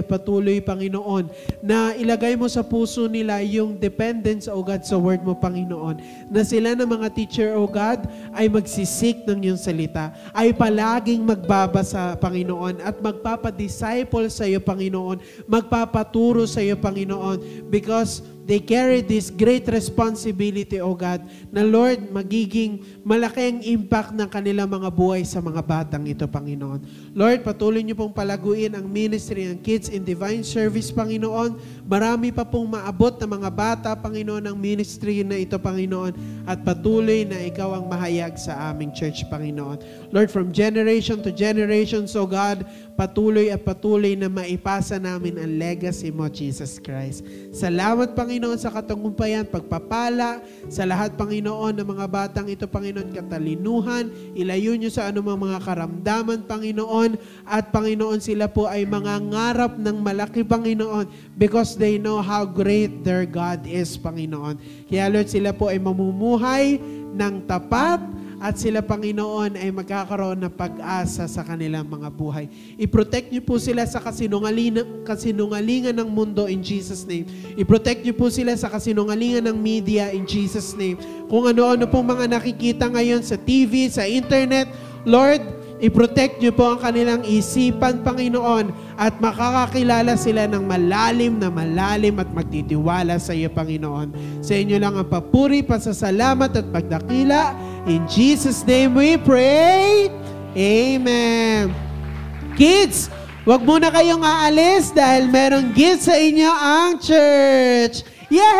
Panginoon, na ilagay mo sa puso nila yung dependence, O God, sa Word mo, Panginoon. Na sila na mga teacher, O God, ay magsisik ng iyong salita, ay palaging magbabasa, Panginoon, at magpapadisciple sa iyo, Panginoon, magpapaturo sa iyo, Panginoon, because they carry this great responsibility, O God, na Lord, magiging malaking impact ng kanilang mga buhay sa mga batang ito, Panginoon. Lord, patuloy niyo pong palaguin ang ministry ng Kids in Divine Service, Panginoon. Marami pa pong maabot na mga bata, Panginoon, ng ministry na ito, Panginoon, at patuloy na ikaw ang mahayag sa aming church, Panginoon. Lord, from generation to generation, so God, patuloy na maipasa namin ang legacy mo, Jesus Christ. Salamat, Panginoon, sa katagumpayan, pagpapala sa lahat, Panginoon, ng mga batang ito, Panginoon, katalinuhan, ilayo niyo sa anumang mga karamdaman, Panginoon, at Panginoon, sila po ay mangangarap ng malaki, Panginoon, because they know how great their God is, Panginoon. Kaya, Lord, sila po ay mamumuhay ng tapat, at sila, Panginoon, ay magkakaroon ng pag-asa sa kanilang mga buhay. I-protect niyo po sila sa kasinungalingan ng mundo in Jesus' name. I-protect niyo po sila sa kasinungalingan ng media in Jesus' name. Kung ano-ano pong mga nakikita ngayon sa TV, sa internet, Lord, i-protect niyo po ang kanilang isipan, Panginoon, at makakakilala sila ng malalim at magtitiwala sa iyo, Panginoon. Sa inyo lang ang papuri, pasasalamat at pagdakila. In Jesus' name we pray. Amen. Kids, wag muna kayong aalis dahil merong gift sa inyo ang church. Yay!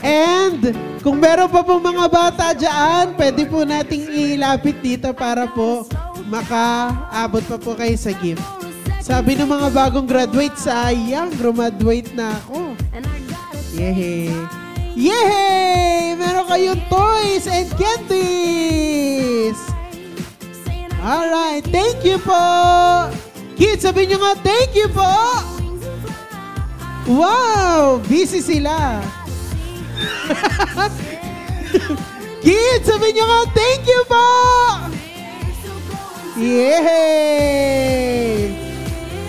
And kung meron pa pong mga bata dyan, pwede po nating ilapit dito para po makaabot pa po kayo sa gift. Sabi ng mga bagong graduate, sayang, graduate na ako. Yay! Yay! Meron kayong toys and candy! Alright, thank you po. Kids, sabihin nyo nga, thank you po. Wow, busy sila. Kids, sabihin nyo nga, thank you po. Yay!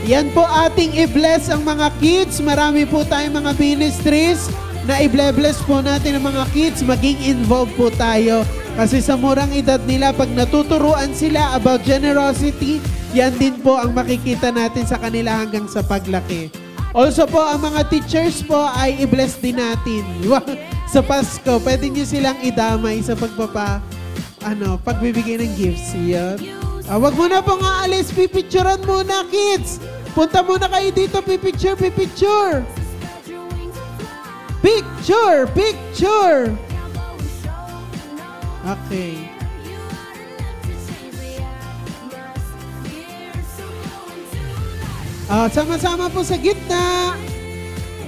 Yan po ating i-bless ang mga kids. Marami po tayong mga ministries na i-bless po natin ang mga kids. Maging involved po tayo. Kasi sa murang edad nila, pag natuturuan sila about generosity, yan din po ang makikita natin sa kanila hanggang sa paglaki. Also po, ang mga teachers po ay i-bless din natin. Sa Pasko, pwede nyo silang idamay sa pagbibigay ng gifts. Yan. Wag muna pong aalis, pipicturean muna, kids. Punta muna kayo dito, pipicture. Picture. Okay. Sama-sama po sa gitna.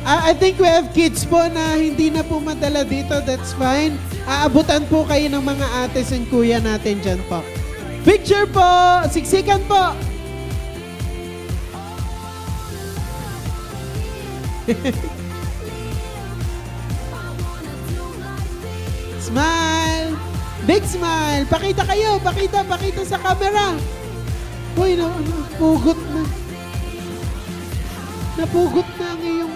I think we have kids po na hindi na po madala dito. That's fine. Aabutan po kayo ng mga ates and kuya natin dyan po. Picture po! Siksikan po! Smile! Big smile! Pakita kayo! Pakita sa camera! Uy, napugot na. Napugot na ang iyong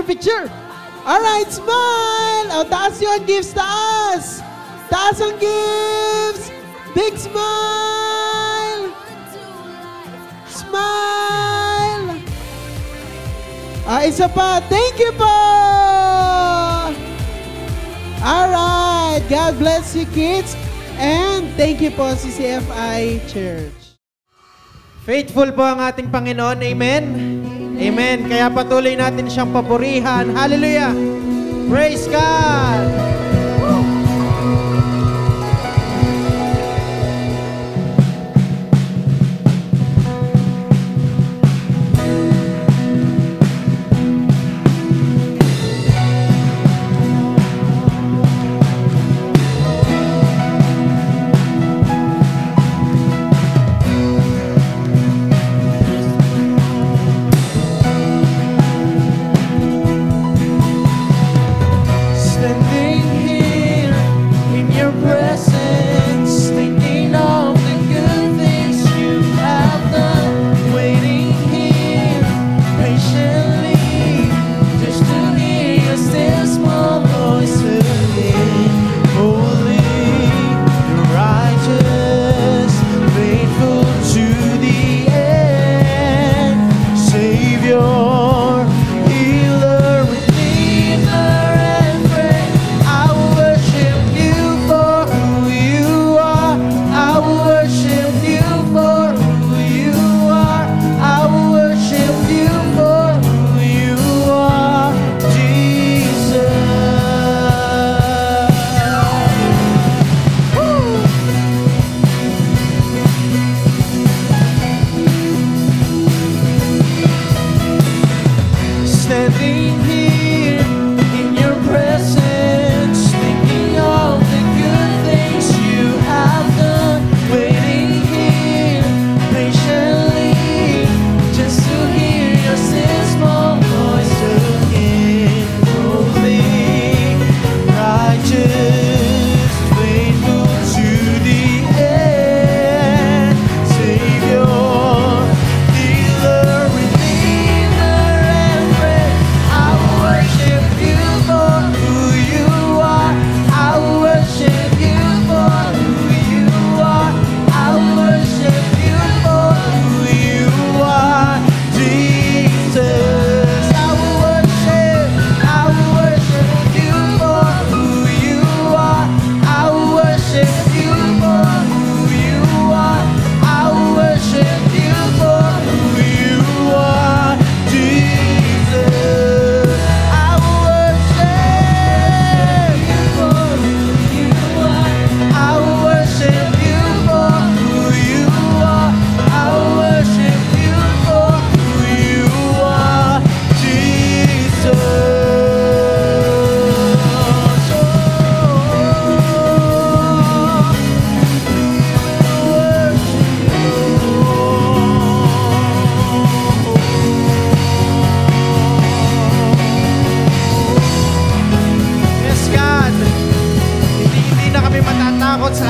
Picture! Alright, smile! Taas yun! Gifts, taas! Taas ang gifts! Big smile! Smile! Isa pa. Thank you po! Alright. God bless you, kids. And thank you po, CCFI Church. Faithful po ang ating Panginoon. Amen? Amen. Kaya patuloy natin siyang papurihan. Hallelujah! Praise God!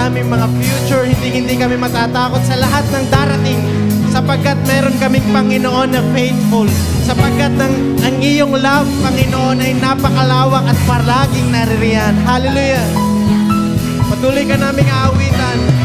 sa aming mga future. Hindi kami matatakot sa lahat ng darating sapagkat meron kaming Panginoon na faithful. Sapagkat ang iyong love, Panginoon, ay napakalawak at palaging naririyan. Hallelujah! Patuloy ka naming aawitan.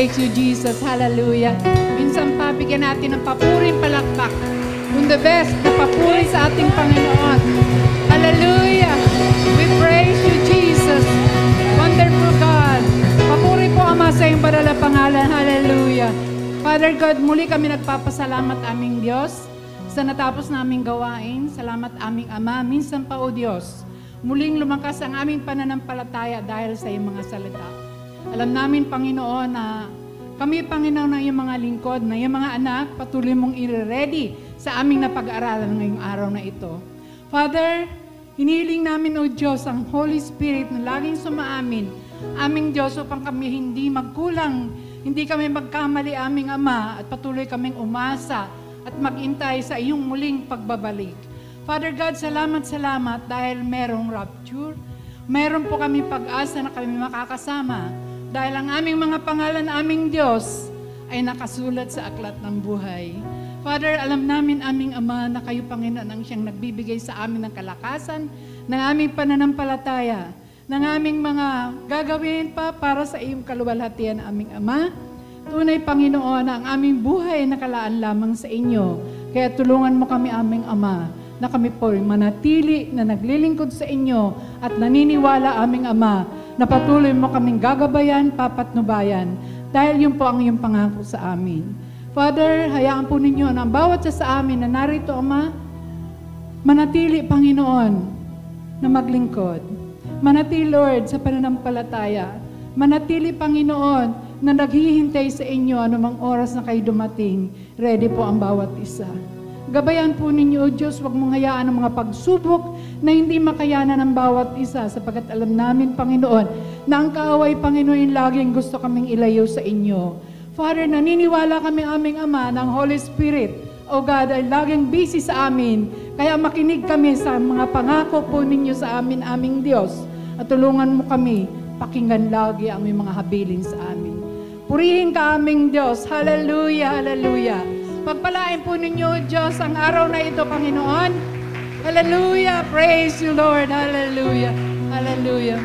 Praise you, Jesus. Hallelujah. Minsan pa, bigyan natin ng papuring palakpak. Yung the best na papuri sa ating Panginoon. Hallelujah. We praise you, Jesus. Wonderful God. Papuri po, Ama, sa iyong banal na pangalan. Hallelujah. Father God, muli kami nagpapasalamat aming Diyos sa natapos naming gawain. Salamat aming Ama. Minsan pa, O Diyos, muling lumakas ang aming pananampalataya dahil sa iyong mga salita. Alam namin, Panginoon, na kami, Panginoon, na iyong mga lingkod, na iyong mga anak, patuloy mong i-ready sa aming napag-aralan ngayong araw na ito. Father, hinihiling namin, O Diyos, ang Holy Spirit na laging sumaamin. Aming Diyos, upang kami hindi magkulang, hindi kami magkamali, aming Ama, at patuloy kaming umasa at magintay sa iyong muling pagbabalik. Father God, salamat dahil merong rapture. Meron po kami pag-asa na kami makakasama dahil ang aming mga pangalan, aming Diyos, ay nakasulat sa aklat ng buhay. Father, alam namin, aming Ama, na kayo, Panginoon, ang siyang nagbibigay sa amin ng kalakasan, ng aming pananampalataya, ng aming mga gagawin pa para sa iyong kaluwalhatian, aming Ama. Tunay, Panginoon, na ang aming buhay ay nakalaan lamang sa inyo. Kaya tulungan mo kami, aming Ama, na kami po manatili na naglilingkod sa inyo at naniniwala, aming Ama, na patuloy mo kaming gagabayan, papatnubayan, dahil yun po ang iyong pangako sa amin. Father, hayaan po ninyo na ang bawat sa amin na narito, Ama, manatili, Panginoon, na maglingkod. Manatili, Lord, sa pananampalataya. Manatili, Panginoon, na naghihintay sa inyo anumang oras na kayo dumating. Ready po ang bawat isa. Gabayan po ninyo, O Diyos, huwag mong hayaan ang mga pagsubok na hindi makayanan ng bawat isa sapagkat alam namin, Panginoon, na ang kaaway, Panginoon, laging gusto kaming ilayo sa inyo. Father, naniniwala kami, aming Ama, ng Holy Spirit, O God, ay laging busy sa amin. Kaya makinig kami sa mga pangako po ninyo sa amin, aming Diyos. At tulungan mo kami, pakinggan lagi ang mga habilin sa amin. Purihin ka, aming Diyos. Hallelujah, hallelujah. Pagpalain po ninyo, Diyos, ang araw na ito, Panginoon. Hallelujah. Praise you, Lord. Hallelujah. Hallelujah.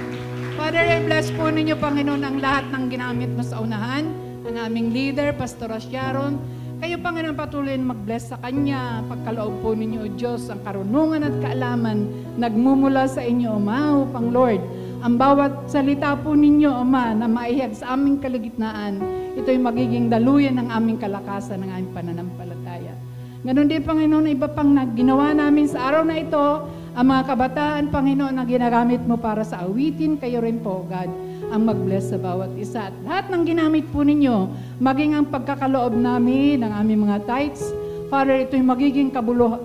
Father, I bless po ninyo, Panginoon, ang lahat ng ginamit mo sa unahan. Ang aming leader, Pastora Sharon. Kayo, Panginoon, patuloy na mag-bless sa kanya. Pagkaloob po ninyo, O Diyos, ang karunungan at kaalaman nagmumula sa inyo, Ama, upang Lord, ang bawat salita po ninyo, Ama, na maihag sa aming kaligitnaan, ito'y magiging daluyan ng aming kalakasan, ng aming pananampalataya. Ganon din, Panginoon, iba pang ginawa namin sa araw na ito, ang mga kabataan, Panginoon, na ginagamit mo para sa awitin, kayo rin po, God, ang mag-bless sa bawat isa. At lahat ng ginamit po ninyo, maging ang pagkakaloob namin, ng aming mga tithes, Father, ito'y magiging kabuluhan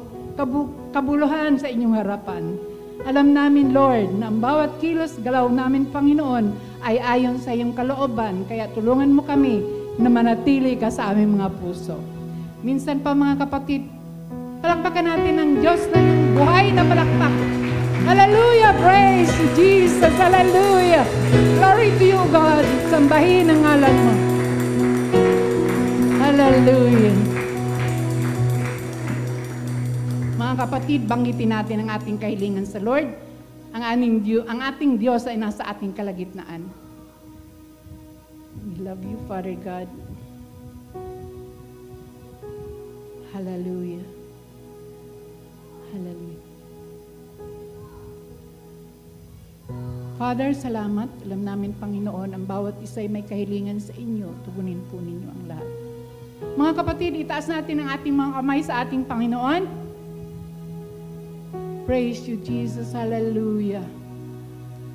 sa inyong harapan. Alam namin, Lord, na ang bawat kilos galaw namin, Panginoon, ay ayon sa iyong kalooban, kaya tulungan mo kami na manatili ka sa aming mga puso. Minsan pa, mga kapatid, palakpakan natin ang Diyos ng buhay na palakpak. Hallelujah! Praise to Jesus! Hallelujah! Glory to you, God! Sambahin ang ngalan mo. Hallelujah! Mga kapatid, banggitin natin ang ating kahilingan sa Lord. Ang ating Diyos ay nasa ating kalagitnaan. We love you, Father God. Hallelujah. Hallelujah. Father, salamat. Alam namin, Panginoon, ang bawat isa'y may kahilingan sa inyo. Tugunin po ninyo ang lahat. Mga kapatid, itaas natin ang ating mga kamay sa ating Panginoon. Praise you, Jesus. Hallelujah.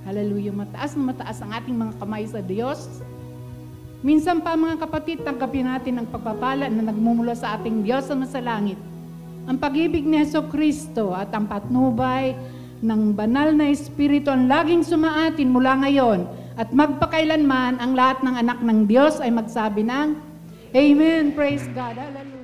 Hallelujah. Mataas na mataas ang ating mga kamay sa Diyos. Minsan pa, mga kapatid, tanggapin natin ang pagpapala na nagmumula sa ating Diyos na sa langit. Ang pag-ibig ni Jesucristo at ang patnubay ng banal na Espiritu ang laging sumaatin mula ngayon at magpakailanman ang lahat ng anak ng Diyos ay magsabi ng Amen. Praise God. Hallelujah.